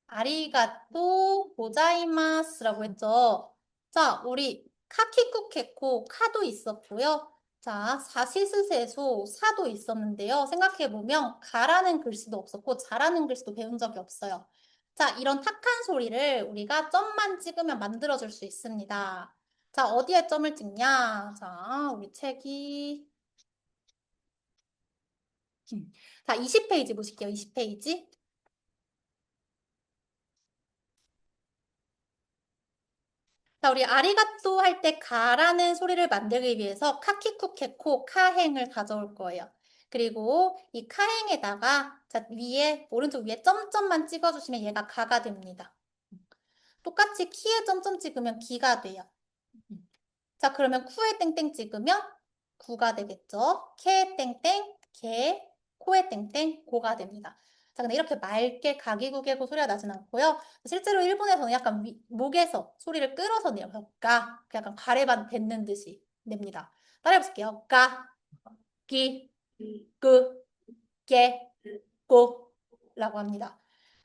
아리가또 고자이마스라고 했죠. 자, 우리 카키쿠케코 카도 있었고요. 자, 사시스세소 사도 있었는데요. 생각해보면 가라는 글씨도 없었고 자라는 글씨도 배운 적이 없어요. 자, 이런 탁한 소리를 우리가 점만 찍으면 만들어줄 수 있습니다. 자, 어디에 점을 찍냐? 자, 우리 책이 자, 20페이지 보실게요. 20페이지. 자, 우리 아리가또 할 때 가라는 소리를 만들기 위해서 카키쿠케코 카행을 가져올 거예요. 그리고 이 카행에다가 자, 위에 오른쪽 위에 점점만 찍어주시면 얘가 가가 됩니다. 똑같이 키에 점점 찍으면 기가 돼요. 자, 그러면 쿠에 땡땡 찍으면 구가 되겠죠. 케에 땡땡, 개, 코에 땡땡, 고가 됩니다. 자, 근데 이렇게 맑게 가기구개고 소리가 나진 않고요. 실제로 일본에서는 약간 목에서 소리를 끌어서 내요. 그래서 가, 약간 가래반 뱉는 듯이 냅니다. 따라해 볼게요. 가, 기, 그, 게, 고 라고 합니다.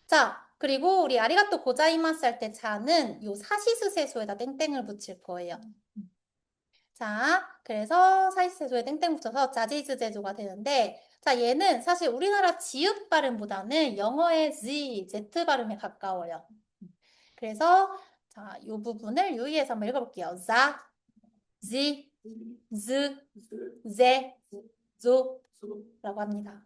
자, 그리고 우리 아리가또 고자이마스 할 때 자는 요 사시스세소에다 땡땡을 붙일 거예요. 자, 그래서 사이스제조에 땡땡 붙여서 자지즈 제조가 되는데, 자, 얘는 사실 우리나라 지읒 발음보다는 영어의 Z 발음에 가까워요. 그래서, 자, 이 부분을 유의해서 한번 읽어볼게요. 자, 지, 즈, 제, 조, 라고 합니다.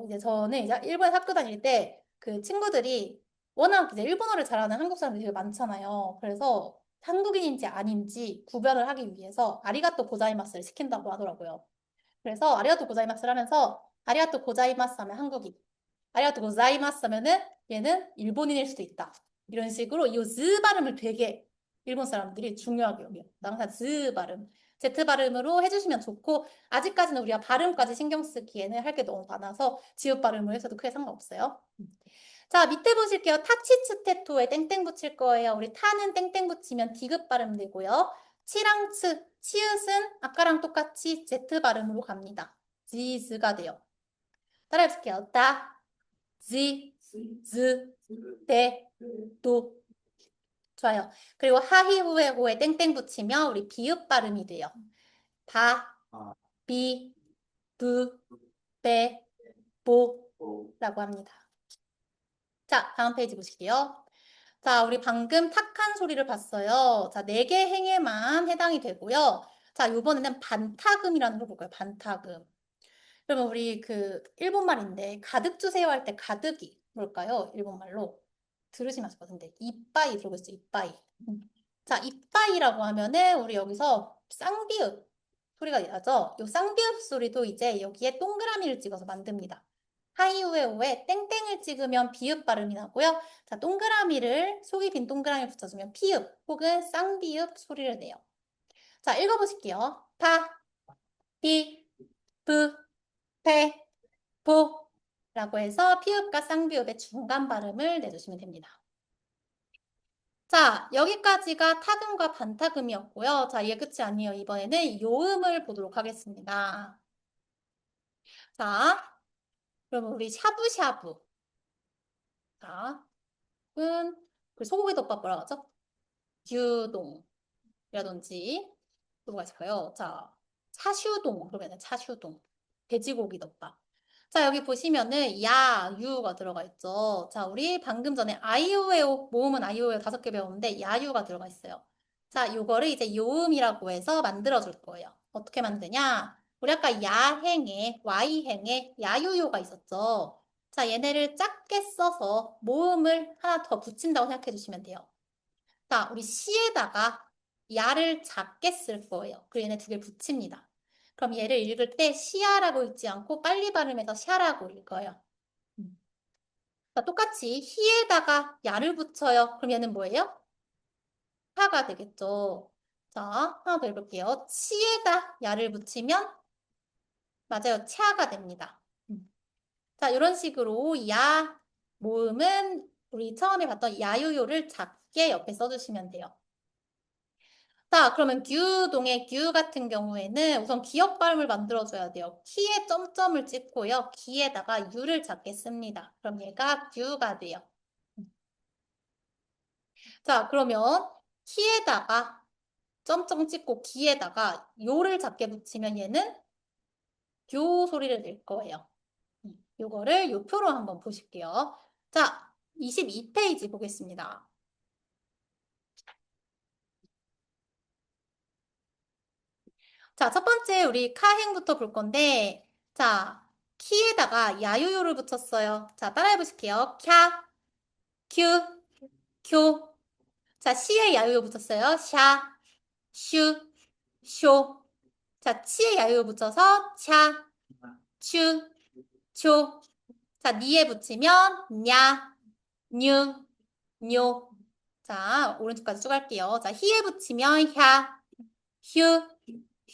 이제 저는 이제 일본에 학교 다닐 때 그 친구들이 워낙 이제 일본어를 잘하는 한국 사람들이 되게 많잖아요. 그래서 한국인인지 아닌지 구별을 하기 위해서 아리가또 고자이마스를 시킨다고 하더라고요. 그래서 아리가또 고자이마스를 하면서 아리가또 고자이마스 하면 한국인, 아리가또 고자이마스 하면은 얘는 일본인일 수도 있다. 이런 식으로 이 Z 발음을 되게 일본 사람들이 중요하게 여겨요. 항상 Z 발음. Z 발음으로 해주시면 좋고 아직까지는 우리가 발음까지 신경 쓰기에는 할 게 너무 많아서 지읒 발음을 해서도 크게 상관없어요. 자, 밑에 보실게요. 타치츠테토에 땡땡 붙일 거예요. 우리 타는 땡땡 붙이면 디귿 발음 되고요. 치랑 츠, 치읓은 아까랑 똑같이 Z 발음으로 갑니다. 지즈가 돼요. 따라해 볼게요. 다, 지, 즈, 데, 도. 좋아요. 그리고 하히 후에 호에 땡땡 붙이면 우리 비읍 발음이 돼요. 바, 비, 부, 베, 보라고 합니다. 자, 다음 페이지 보실게요. 자, 우리 방금 탁한 소리를 봤어요. 자, 4개 행에만 해당이 되고요. 자, 이번에는 반타금이라는 걸 볼까요? 반타금. 그러면 우리 그 일본말인데 가득 주세요 할 때 가득이 뭘까요? 일본말로 들으시면 아실 것 같은데 이빠이 들어보셨죠? 이빠이. 자, 이빠이라고 하면은 우리 여기서 쌍비읍 소리가 나죠? 이 쌍비읍 소리도 이제 여기에 동그라미를 찍어서 만듭니다. 하이우에 오에 땡땡을 찍으면 비읍 발음이 나고요. 자, 동그라미를 속이 빈 동그라미 붙여주면 피읍 혹은 쌍비읍 소리를 내요. 자, 읽어보실게요. 파, 비, 부, 페, 보 라고 해서 피읍과 쌍비읍의 중간 발음을 내주시면 됩니다. 자, 여기까지가 타금과 반타금이었고요. 자, 이게 끝이 아니에요. 이번에는 요음을 보도록 하겠습니다. 자, 그럼 우리 샤브샤브. 자, 그 소고기 덮밥 뭐라 하죠? 규동이라든지 또 뭐가 있을까요? 자, 차슈동 그러면 차슈동 돼지고기 덮밥. 자, 여기 보시면은 야, 유가 들어가 있죠. 자, 우리 방금 전에 아이오에오 모음은 아이오에오 5개 배웠는데 야유가 들어가 있어요. 자, 요거를 이제 요음이라고 해서 만들어 줄 거예요. 어떻게 만드냐? 우리 아까 야행에 Y행에 야유요가 있었죠. 자, 얘네를 작게 써서 모음을 하나 더 붙인다고 생각해 주시면 돼요. 자, 우리 시에다가 야를 작게 쓸 거예요. 그리고 얘네 2개 붙입니다. 그럼 얘를 읽을 때 시야라고 읽지 않고 빨리 발음해서 샤라고 읽어요. 음. 자, 똑같이 히에다가 야를 붙여요. 그럼 얘는 뭐예요? 하가 되겠죠. 자, 하나 더 읽을게요. 치에다 야를 붙이면 맞아요. 차가 됩니다. 자, 이런 식으로 야 모음은 우리 처음에 봤던 야유요를 작게 옆에 써주시면 돼요. 자, 그러면 규동의 규 같은 경우에는 우선 기역 발음을 만들어줘야 돼요. 키에 점점을 찍고요. 기에다가 유를 작게 씁니다. 그럼 얘가 규가 돼요. 자, 그러면 키에다가 점점 찍고 기에다가 요를 작게 붙이면 얘는 교 소리를 낼 거예요. 요거를 요 표로 한번 보실게요. 자, 22페이지 보겠습니다. 자, 첫 번째 우리 카행부터 볼 건데, 자, 키에다가 야유요를 붙였어요. 자, 따라해 보실게요. 캬, 큐, 쿄. 자, 시에 야유요 붙였어요. 샤, 슈, 쇼. 자, 치에 야유요 붙여서 차, 추, 초. 자, 니에 붙이면 냐, 뉴, 뇨. 자, 오른쪽까지 쭉 할게요. 자, 히에 붙이면 야, 휴,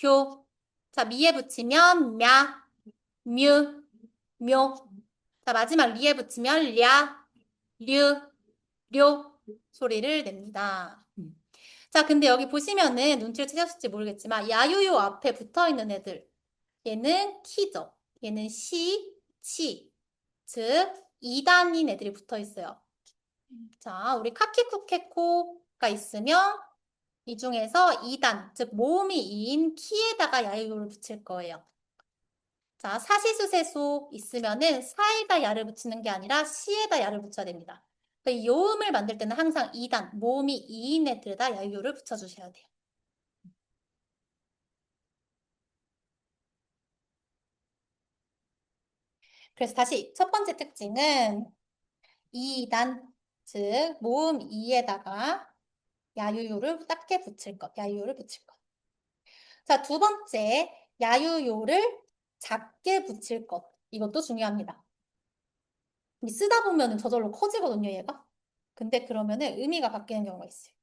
효. 자, 미에 붙이면 냐, 뮤, 묘. 자, 마지막 리에 붙이면 랴, 류, 료 소리를 냅니다. 자, 근데 여기 보시면은 눈치를 채셨을지 모르겠지만 야유요 앞에 붙어 있는 애들. 얘는 키죠. 얘는 시, 치. 즉, 2단인 애들이 붙어 있어요. 자, 우리 카키쿠케코가 있으면 이 중에서 2단, 즉 모음이 2인 키에다가 야유를 붙일 거예요. 자, 사시수세소 있으면은 사에다 야를 붙이는 게 아니라 시에다 야를 붙여야 됩니다. 이 요음을 만들 때는 항상 2단, 모음이 2인 애들에다 야유를 붙여주셔야 돼요. 그래서 다시 첫 번째 특징은 2단, 즉 모음 2에다가 야유요를 작게 붙일 것, 야유요를 붙일 것. 자, 두 번째, 야유요를 작게 붙일 것. 이것도 중요합니다. 쓰다 보면은 저절로 커지거든요, 얘가. 근데 그러면은 의미가 바뀌는 경우가 있어요.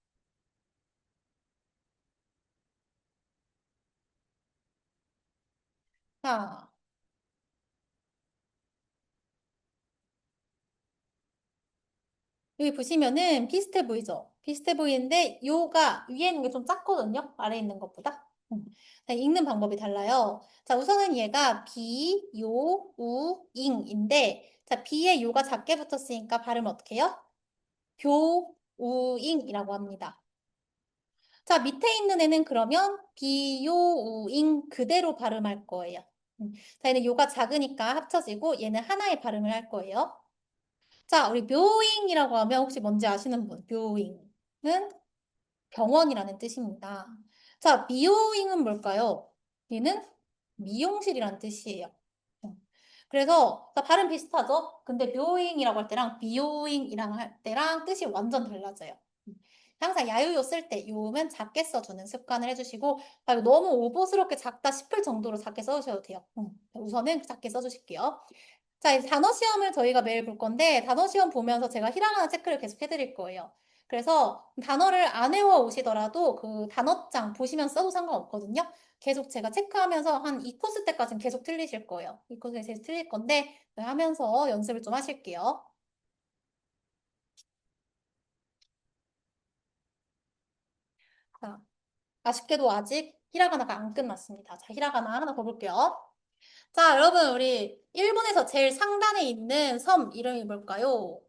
자, 여기 보시면은 비슷해 보이죠? 비슷해 보이는데 요가 위에 있는 게 좀 작거든요? 아래에 있는 것보다. 자, 읽는 방법이 달라요. 자, 우선은 얘가 비, 요, 우, 잉인데 자, 비에 요가 작게 붙었으니까 발음 어떻게 해요? 교, 우, 잉이라고 합니다. 자, 밑에 있는 애는 그러면 비, 요, 우, 잉 그대로 발음할 거예요. 자, 얘는 요가 작으니까 합쳐지고 얘는 하나의 발음을 할 거예요. 자, 우리 묘잉이라고 하면 혹시 뭔지 아시는 분? 묘잉은 병원이라는 뜻입니다. 자, 미요잉은 뭘까요? 얘는 미용실이라는 뜻이에요. 그래서 자, 발음 비슷하죠? 근데 묘잉이라고 할 때랑 비요잉이랑 할 때랑 뜻이 완전 달라져요. 항상 야유요 쓸 때 요음은 작게 써주는 습관을 해주시고 아, 이거 너무 오버스럽게 작다 싶을 정도로 작게 써주셔도 돼요. 우선은 작게 써주실게요. 자, 이제 단어 시험을 저희가 매일 볼 건데 단어 시험 보면서 제가 히라가나 체크를 계속 해드릴 거예요. 그래서 단어를 안 외워 오시더라도 그 단어장 보시면 써도 상관없거든요. 계속 제가 체크하면서 한 이 코스 때까지는 계속 틀리실 거예요. 이 코스에서 계속 틀릴 건데 하면서 연습을 좀 하실게요. 자, 아쉽게도 아직 히라가나가 안 끝났습니다. 자, 히라가나 하나 더 볼게요. 자, 여러분, 우리 일본에서 제일 상단에 있는 섬 이름이 뭘까요?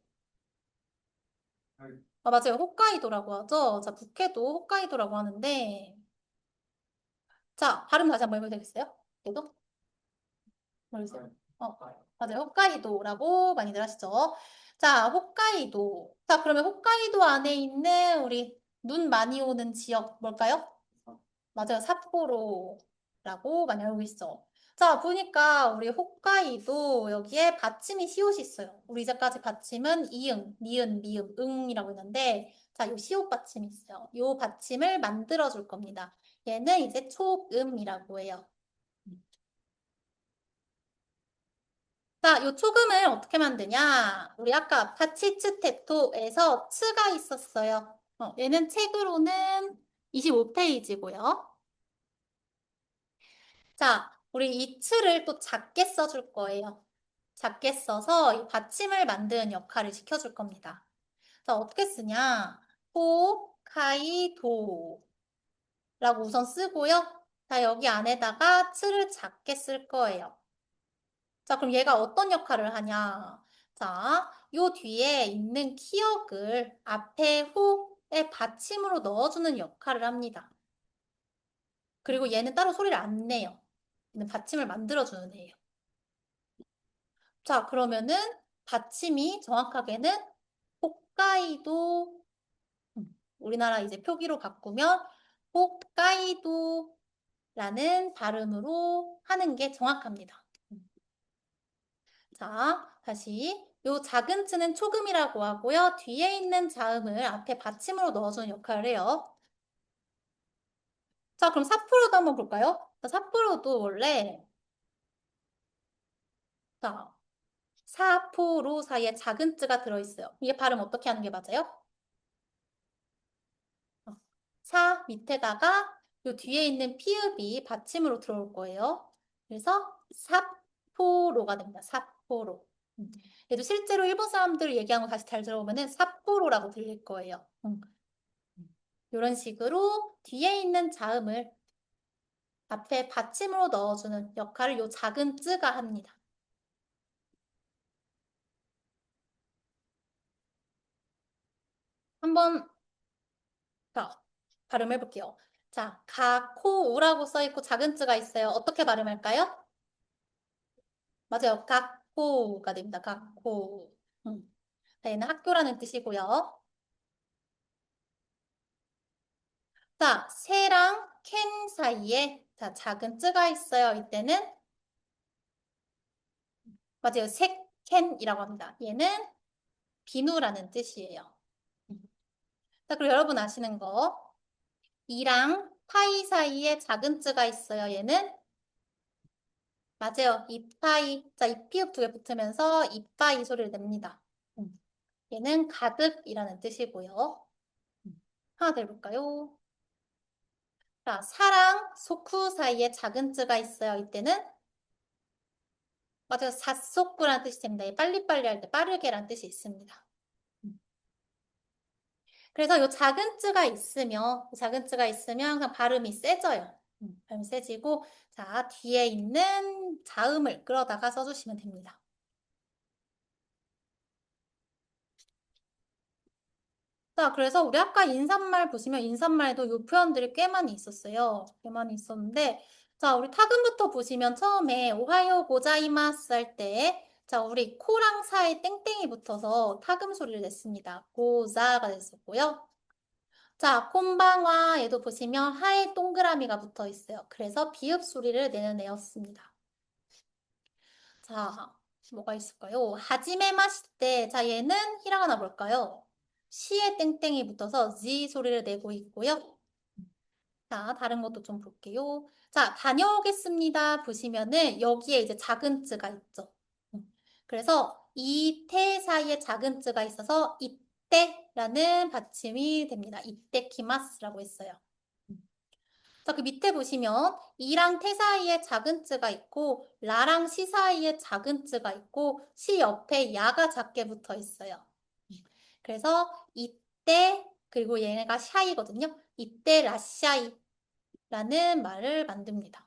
아, 맞아요. 홋카이도라고 하죠. 자, 북해도 홋카이도라고 하는데, 자, 발음 다시 한번 해봐도 되겠어요? 얘도? 모르겠어요. 맞아요. 홋카이도라고 많이들 하시죠. 자, 홋카이도. 자, 그러면 홋카이도 안에 있는 우리 눈 많이 오는 지역 뭘까요? 맞아요. 삿포로라고 많이 알고 있어. 자, 보니까 우리 홋카이도 여기에 받침이 시옷이 있어요. 우리 이제까지 받침은 이응, 니은, 미음, 응이라고 했는데, 자, 요 시옷 받침이 있어요. 요 받침을 만들어 줄 겁니다. 얘는 이제 초음이라고 해요. 자, 요 초금을 어떻게 만드냐? 우리 아까 파치츠테토에서 츠가 있었어요. 얘는 책으로는 25페이지고요. 자, 우리 이 츠를 또 작게 써줄 거예요. 작게 써서 이 받침을 만드는 역할을 시켜줄 겁니다. 자, 어떻게 쓰냐? 호카이도라고 우선 쓰고요. 자, 여기 안에다가 츠를 작게 쓸 거예요. 자, 그럼 얘가 어떤 역할을 하냐? 자, 요 뒤에 있는 키역을 앞에 호의 받침으로 넣어주는 역할을 합니다. 그리고 얘는 따로 소리를 안 내요. 얘는 받침을 만들어주는 애예요. 자, 그러면은 받침이 정확하게는 홋카이도, 우리나라 이제 표기로 바꾸면 홋카이도라는 발음으로 하는 게 정확합니다. 자, 다시. 요 작은 츠는 초금이라고 하고요. 뒤에 있는 자음을 앞에 받침으로 넣어주는 역할을 해요. 자, 그럼 삿포로도 한번 볼까요? 자, 삿포로도 원래, 자, 사포로 사이에 작은 쯔가 들어있어요. 이게 발음 어떻게 하는 게 맞아요? 어, 사 밑에다가 요 뒤에 있는 피읍이 받침으로 들어올 거예요. 그래서 삿포로가 됩니다. 삿포로. 얘도 실제로 일본 사람들 얘기한 거 다시 잘 들어보면은 삿포로라고 들릴 거예요. 이런 식으로 뒤에 있는 자음을 앞에 받침으로 넣어주는 역할을 요 작은 쯔가 합니다. 한번 자, 발음해 볼게요. 자, 가코우라고 써있고 작은 쯔가 있어요. 어떻게 발음할까요? 맞아요. 가코우가 됩니다. 가코우. 자, 얘는 학교라는 뜻이고요. 자, 새랑 캔 사이에 자, 작은 쯔가 있어요. 이때는 맞아요. 색캔이라고 합니다. 얘는 비누라는 뜻이에요. 자, 그리고 여러분 아시는 거 이랑 파이 사이에 작은 쯔가 있어요. 얘는 맞아요. 이파이. 자, 이피읍 두 개 붙으면서 이파이 소리를 냅니다. 얘는 가득이라는 뜻이고요. 하나 더 해볼까요? 자, 사랑, 소쿠 사이에 작은 쯔가 있어요. 이때는 맞아요. 사소쿠라는 뜻이 됩니다. 빨리빨리 할 때 빠르게라는 뜻이 있습니다. 그래서 요 작은 쯔가 있으면 항상 발음이 세져요. 발음이 세지고 자, 뒤에 있는 자음을 끌어다가 써주시면 됩니다. 자, 그래서 우리 아까 인사말 보시면 인사말에도 요 표현들이 꽤 많이 있었어요. 꽤 많이 있었는데, 자, 우리 타금부터 보시면 처음에 오하요 고자이마스 할 때, 자, 우리 코랑 사이 땡땡이 붙어서 타금 소리를 냈습니다. 고자가 됐었고요. 자, 콤방와 얘도 보시면 하에 동그라미가 붙어 있어요. 그래서 비읍 소리를 내는 애였습니다. 자, 뭐가 있을까요? 하지메 마시테. 자, 얘는 히라가나 볼까요? 시에 땡땡이 붙어서 지 소리를 내고 있고요. 자, 다른 것도 좀 볼게요. 자, 다녀오겠습니다. 보시면은 여기에 이제 작은 쯔가 있죠. 그래서 이태 사이에 작은 쯔가 있어서 이때라는 받침이 됩니다. 이때키마스라고 했어요. 자, 그 밑에 보시면 이랑 태 사이에 작은 쯔가 있고 라랑 시 사이에 작은 쯔가 있고 시 옆에 야가 작게 붙어 있어요. 그래서 이때 그리고 얘가 샤이거든요. 이때 라샤이라는 말을 만듭니다.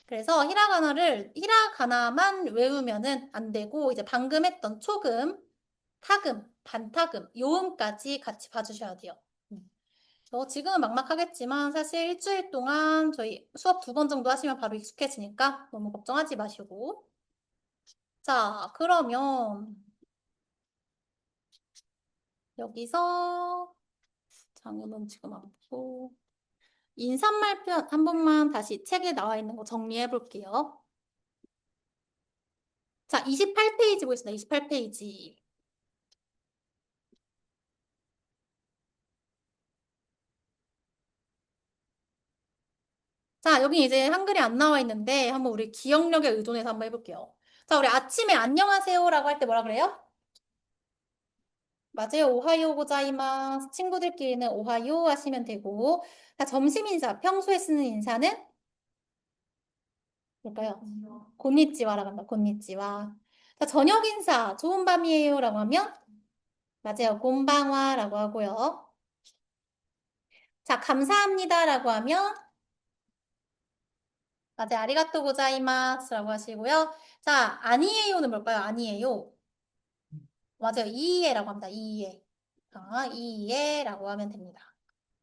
그래서 히라가나만 외우면은 안 되고 이제 방금 했던 초금, 타금, 반타금, 요음까지 같이 봐주셔야 돼요. 음. 지금은 막막하겠지만 사실 일주일 동안 저희 수업 2번 정도 하시면 바로 익숙해지니까 너무 걱정하지 마시고. 자, 그러면 여기서 장음은 지금 안 보고 인사말 표현 한 번만 다시 책에 나와 있는 거 정리해 볼게요. 자, 28페이지 보겠습니다. 28페이지. 자, 여기 이제 한글이 안 나와 있는데 한번 우리 기억력에 의존해서 한번 해볼게요. 자, 우리 아침에 안녕하세요라고 할 때 뭐라 그래요? 맞아요. 오하요 고자이마스. 친구들끼리는 오하요 하시면 되고. 자, 점심 인사. 평소에 쓰는 인사는 뭘까요? 곤니찌와라고 한다. 곤니찌와. 자, 저녁 인사. 좋은 밤이에요라고 하면 맞아요. 곤방와라고 하고요. 자, 감사합니다라고 하면 맞아요. 아리가또 고자이마스라고 하시고요. 자, 아니에요는 뭘까요? 아니에요. 맞아요. 이에라고 합니다. 이에. 이에라고 하면 됩니다.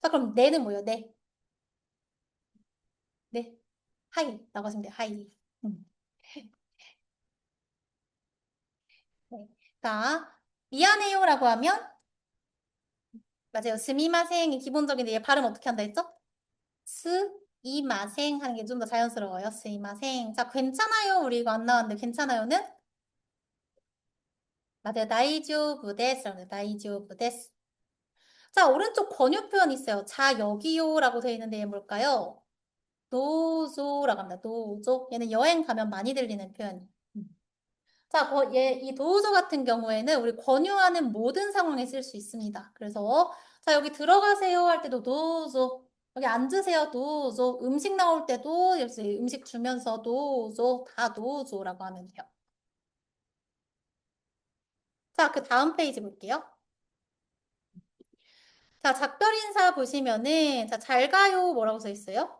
자, 그럼 네는 뭐예요? 네. 네. 하이라고 하시면 돼요. 하이. 음. 네. 자, 미안해요라고 하면 맞아요. 스미마생이 기본적인데 얘 발음 어떻게 한다 했죠? 스이마생 하는 게 좀 더 자연스러워요. 스이마생. 자, 괜찮아요. 우리 이거 안 나왔는데 괜찮아요는 맞아요. 다이조부 데스라고 다이조부 데스. 자, 오른쪽 권유 표현 있어요. 자, 여기요라고 되어 있는데 얘 뭘까요? 도조라고 합니다. 도조. 얘는 여행 가면 많이 들리는 표현이에요. 자, 이 도우저 같은 경우에는 우리 권유하는 모든 상황에 쓸 수 있습니다. 그래서 자, 여기 들어가세요 할 때도 도우저. 여기 앉으세요 도우저. 음식 나올 때도 여기 음식 주면서 도우저 다 도우저라고 하면 돼요. 자, 그 다음 페이지 볼게요. 자, 작별 인사 보시면은 자, 잘 가요 뭐라고 써 있어요?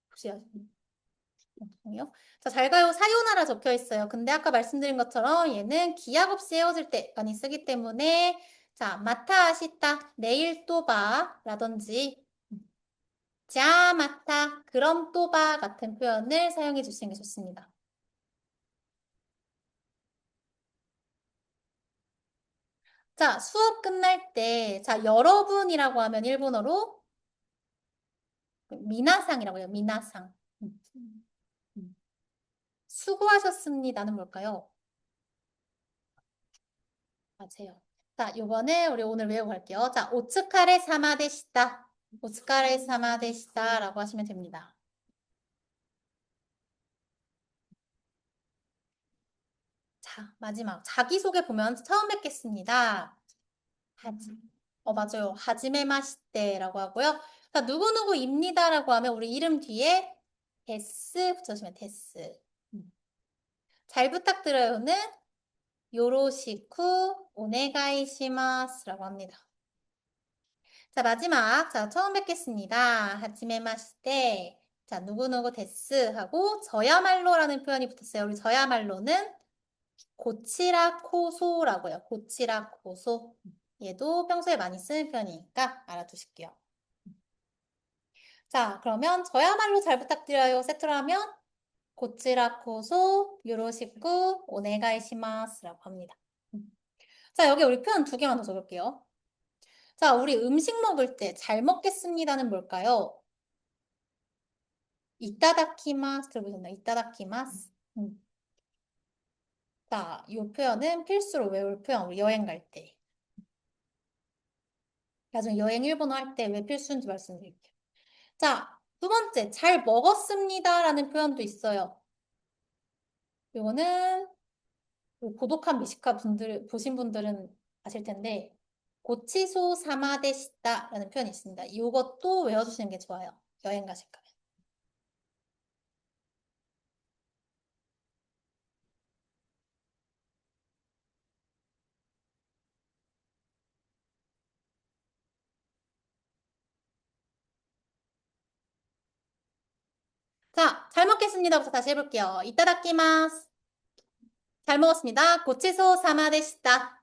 혹시 아세요? 자, 잘 가요 사요나라 적혀 있어요. 근데 아까 말씀드린 것처럼 얘는 기약 없이 헤어질 때 많이 쓰기 때문에 자, 마타 아시다 내일 또 봐 라든지 자, 마타 그럼 또 봐 같은 표현을 사용해 주시는 게 좋습니다. 자, 수업 끝날 때 자, 여러분이라고 하면 일본어로 미나상이라고 해요. 미나상. 음. 수고하셨습니다는 뭘까요? 맞아요. 자, 요거는 우리 오늘 외우고 갈게요. 자, 오츠카레 사마데시다. 오츠카레 사마데시다 라고 하시면 됩니다. 자, 마지막. 자기소개 보면 처음 뵙겠습니다. 하지. 맞아요. 하지메 마시테라고 하고요. 자, 누구누구입니다라고 하면 우리 이름 뒤에 데스 붙여주시면 데스. 잘 부탁드려요는 요로시쿠 오네가이시마스라고 합니다. 자, 마지막. 자, 처음 뵙겠습니다. 하지메 마시테. 자, 누구누구 데스 하고 저야말로라는 표현이 붙었어요. 우리 저야말로는 고치라 코소라고 해요. 고치라 코소. 얘도 평소에 많이 쓰는 표현이니까 알아두실게요. 자, 그러면 저야말로 잘 부탁드려요. 세트로 하면 고치라 코소 요로시쿠 오네가이시마스라고 합니다. 자, 여기 우리 표현 2개만 더 적을게요. 자, 우리 음식 먹을 때 잘 먹겠습니다는 뭘까요? 이따다키마스 들어보셨나요? 이따다키마스. 자, 이 표현은 필수로 외울 표현, 우리 여행 갈 때. 나중에 여행 일본어 할 때 왜 필수인지 말씀드릴게요. 자, 2번째, 잘 먹었습니다라는 표현도 있어요. 이거는 고독한 미식가 분들, 보신 분들은 아실 텐데, 고치소 사마데시다라는 표현이 있습니다. 이것도 외워주시는 게 좋아요. 여행 가실 거면. 자, 잘 먹겠습니다부터 다시 해볼게요. 이따다키마스. 잘 먹었습니다. 고치소 사마데시다.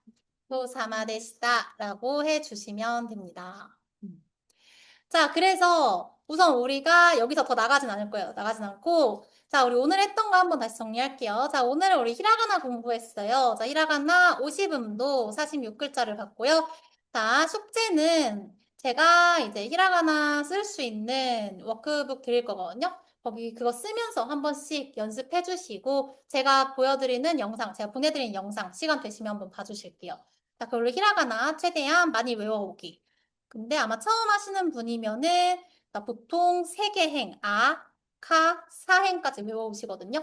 사마데시다라고 해주시면 됩니다. 자, 그래서 우선 우리가 여기서 더 나가진 않을 거예요. 나가진 않고, 자, 우리 오늘 했던 거 한번 다시 정리할게요. 자, 오늘은 우리 히라가나 공부했어요. 자, 히라가나 50음도 46글자를 봤고요. 자, 숙제는 제가 이제 히라가나 쓸 수 있는 워크북 드릴 거거든요. 거기 그거 쓰면서 한 번씩 연습해 주시고, 제가 보여드리는 영상, 제가 보내드리는 영상, 시간 되시면 한번 봐주실게요. 자, 그걸로 히라가나 최대한 많이 외워오기. 근데 아마 처음 하시는 분이면은 나 보통 세 개 행, 아, 카, 사행까지 외워오시거든요.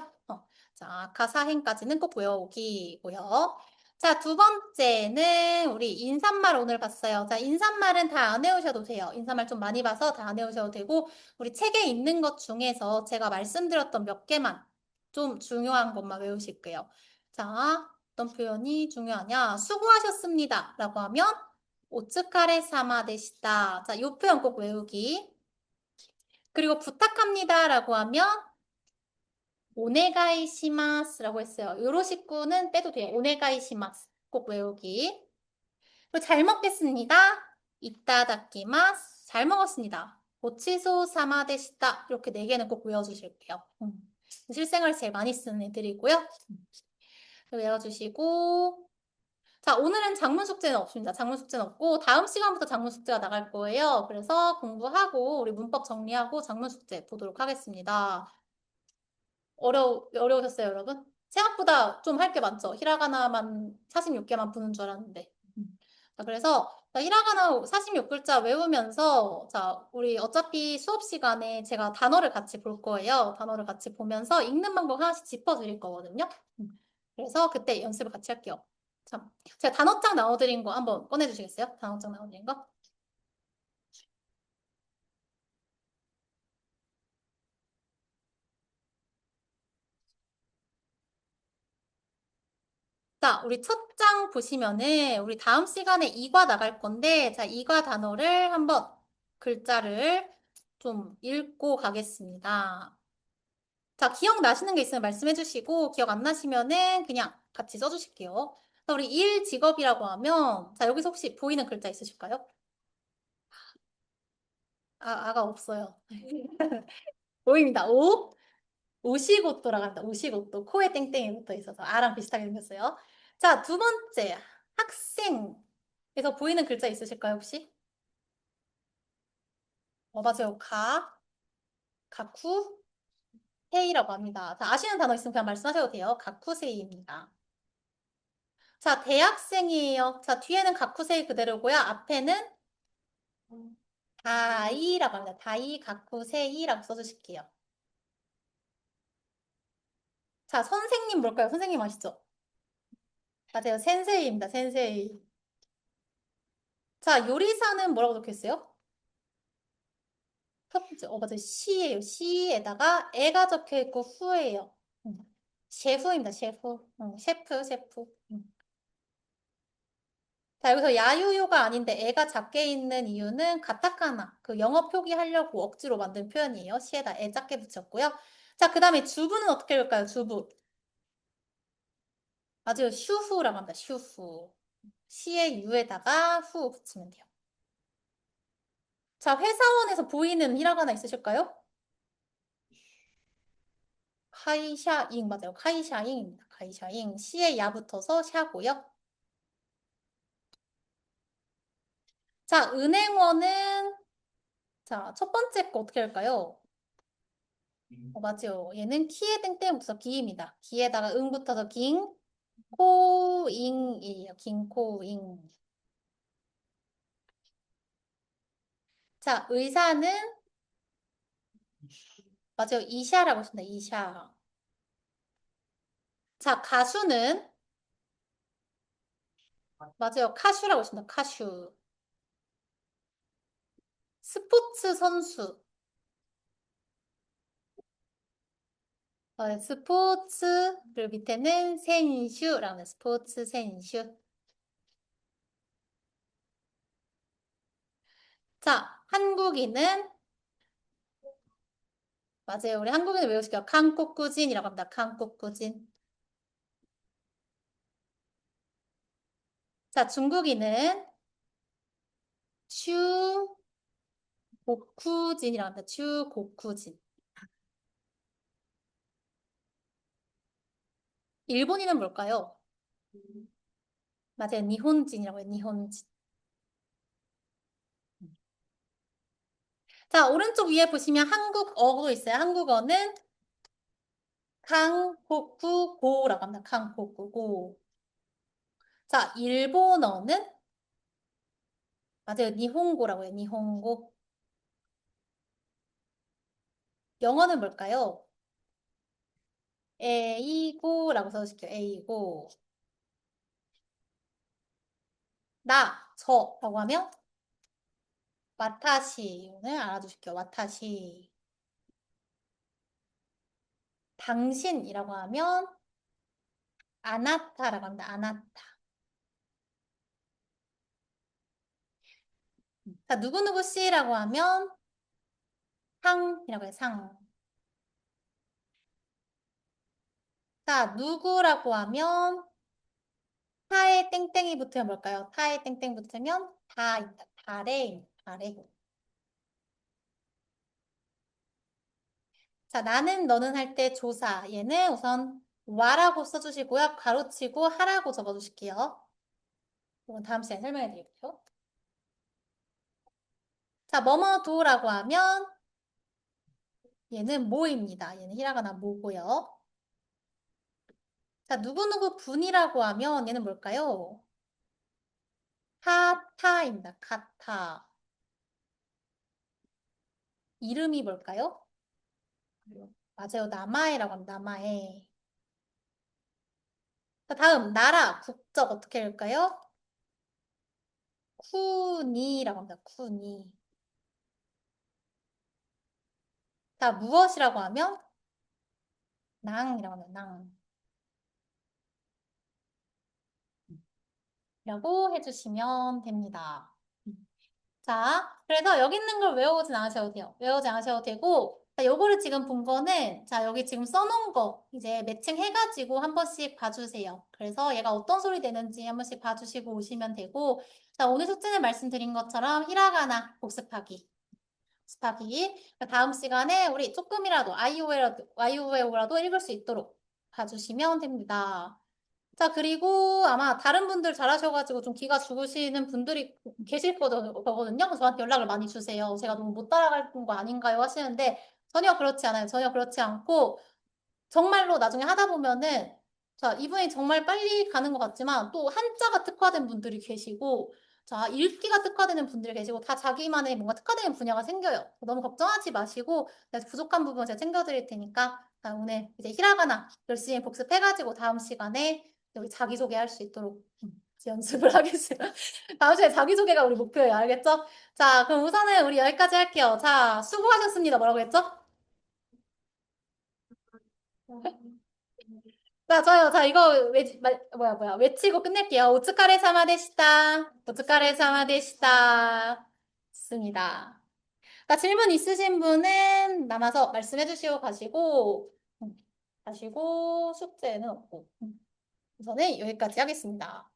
자, 카, 사행까지는 꼭 외워오기고요. 자, 두 번째는 우리 인사말 오늘 봤어요. 자, 인사말은 다 안 외우셔도 돼요. 인사말 좀 많이 봐서 다 안 외우셔도 되고, 우리 책에 있는 것 중에서 제가 말씀드렸던 몇 개만 좀 중요한 것만 외우실게요. 자, 어떤 표현이 중요하냐? 수고하셨습니다. 라고 하면 오츠카레 사마 데시다. 자, 요 표현 꼭 외우기. 그리고 부탁합니다라고 하면 오네가이 시마스라고 했어요. 요로시쿠는 빼도 돼요. 오네가이 시마스. 꼭 외우기. 그리고 잘 먹겠습니다. 이따다키마스. 잘 먹었습니다. 고치소 사마 데시다. 이렇게 네 개는 꼭 외워주실게요. 실생활 제일 많이 쓰는 애들이고요. 외워주시고 자, 오늘은 장문 숙제는 없습니다. 장문 숙제는 없고 다음 시간부터 장문 숙제가 나갈 거예요. 그래서 공부하고 우리 문법 정리하고 장문 숙제 보도록 하겠습니다. 어려우셨어요, 여러분? 생각보다 좀 할 게 많죠. 히라가나만 46개만 푸는 줄 알았는데. 자, 그래서 자, 히라가나 46글자 외우면서 자, 우리 어차피 수업 시간에 제가 단어를 같이 볼 거예요. 단어를 같이 보면서 읽는 방법 하나씩 짚어드릴 거거든요. 그래서 그때 연습을 같이 할게요. 참, 제가 단어장 나눠드린 거 한번 꺼내주시겠어요? 단어장 나눠드린 거? 자, 우리 첫 장 보시면은 우리 다음 시간에 이과 나갈 건데 자, 이과 단어를 한번 글자를 좀 읽고 가겠습니다. 자, 기억나시는 게 있으면 말씀해 주시고 기억 안 나시면은 그냥 같이 써주실게요. 자, 우리 일 직업이라고 하면 자, 여기서 혹시 보이는 글자 있으실까요? 아가 없어요. 보입니다. 오시고 돌아간다. 오시고 또 코에 땡땡이 붙어 있어서 아랑 비슷하게 생겼어요. 자, 두 번째 학생에서 보이는 글자 있으실까요, 혹시? 맞아요. 가쿠, 세이라고 합니다. 자, 아시는 단어 있으면 그냥 말씀하셔도 돼요. 가쿠세이입니다. 자, 대학생이에요. 자, 뒤에는 가쿠세이 그대로고요. 앞에는 다이라고 합니다. 다이, 가쿠세이라고 써주실게요. 자, 선생님 뭘까요? 선생님 아시죠? 맞아요. 센세이입니다. 센세이. 자, 요리사는 뭐라고 적혀있어요? 첫 번째, 맞아요. 시예요. 시에다가 애가 적혀 있고 후예요. 음. 셰프입니다. 셰프. 셰프. 자, 여기서 야유요가 아닌데 애가 작게 있는 이유는 가타카나, 그 영어 표기하려고 억지로 만든 표현이에요. 시에다 애 작게 붙였고요. 자, 그 다음에 주부는 어떻게 읽을까요? 주부. 맞아요. 슈후라고 합니다. 슈후. 시의 유에다가 후 붙이면 돼요. 자, 회사원에서 보이는 히라가나 있으실까요? 카이샤잉 맞아요. 카이샤잉입니다. 카이샤잉. 시에 야 붙어서 샤고요. 자, 은행원은 자, 첫 번째 거 어떻게 할까요? 맞아요. 얘는 키에 땡땡 붙어서 기입니다. 기에다가 응 붙어서 긴, 코잉이에요. 긴 코잉. 자, 의사는 맞아요. 이샤라고 했습니다. 이샤. 자, 가수는 맞아요. 카슈라고 했습니다. 카슈. 스포츠 선수. 스포츠를 밑에는 센슈라는 스포츠 센슈. 자, 한국인은 맞아요. 우리 한국인을 외우시게요. 한국구진이라고 합니다. 한국구진. 자, 중국인은 추고쿠진이라고 합니다. 추고쿠진. 일본인은 뭘까요? 맞아요. 니혼진이라고 해요. 니혼진. 자, 오른쪽 위에 보시면 한국어도 있어요. 한국어는 강호쿠고라고 합니다. 강호쿠고. 자, 일본어는 맞아요. 니혼고라고 해요. 니혼고. 영어는 뭘까요? 에이고라고 써주실게요. 에이고. 저라고 하면 와타시를 알아두실게요. 와타시. 당신이라고 하면 아나타라고 합니다. 아나타. 자, 누구누구 씨라고 하면 상이라고 해요. 상. 자, 누구라고 하면 타에 땡땡이 붙으면 뭘까요? 타에 땡땡 붙으면 다입니다. 다래. 다래. 자, 나는 너는 할 때 조사. 얘는 우선 와라고 써주시고요. 가로치고 하라고 적어주실게요. 이건 다음 시간에 설명해 드릴게요. 자, 뭐뭐도라고 하면 얘는 모입니다. 얘는 히라가나 모고요. 자, 누구누구 분이라고 하면 얘는 뭘까요? 카타입니다. 카타. 이름이 뭘까요? 맞아요. 나마에라고 합니다. 나마에. 자, 다음 나라, 국적 어떻게 할까요? 쿠니라고 합니다. 쿠니. 자, 무엇이라고 하면 낭이라고 합니다. 낭. 라고 해주시면 됩니다. 자, 그래서 여기 있는 걸 외우진 않으셔도 돼요. 외우지 않으셔도 되고, 자, 요거를 지금 본 거는, 자, 여기 지금 써놓은 거, 이제 매칭해가지고 한 번씩 봐주세요. 그래서 얘가 어떤 소리 내는지 한 번씩 봐주시고 오시면 되고, 자, 오늘 숙제는 말씀드린 것처럼 히라가나 복습하기. 복습하기. 다음 시간에 우리 조금이라도, 아이오에오라도 읽을 수 있도록 봐주시면 됩니다. 자, 그리고 아마 다른 분들 잘하셔가지고 좀 기가 죽으시는 분들이 계실 거거든요. 저한테 연락을 많이 주세요. 제가 너무 못 따라가는 거 아닌가요? 하시는데 전혀 그렇지 않아요. 전혀 그렇지 않고 정말로 나중에 하다 보면은 자, 이분이 정말 빨리 가는 것 같지만 또 한자가 특화된 분들이 계시고 자, 읽기가 특화되는 분들이 계시고 다 자기만의 뭔가 특화되는 분야가 생겨요. 너무 걱정하지 마시고 부족한 부분 제가 챙겨드릴 테니까 자, 오늘 이제 히라가나 열심히 복습해가지고 다음 시간에 여기 자기소개할 수 있도록 연습을 하겠습니다. 다음 시간에 자기소개가 우리 목표예요. 알겠죠? 자, 그럼 우선은 우리 여기까지 할게요. 자, 수고하셨습니다. 뭐라고 했죠? 자, 좋아요. 자, 이거 외치고 끝낼게요. 오츠카레 사마 데시타. 오츠카레 사마 데시타. 좋습니다. 자, 질문 있으신 분은 남아서 말씀해 주시고 가시고 숙제는 없고. 우선은 여기까지 하겠습니다.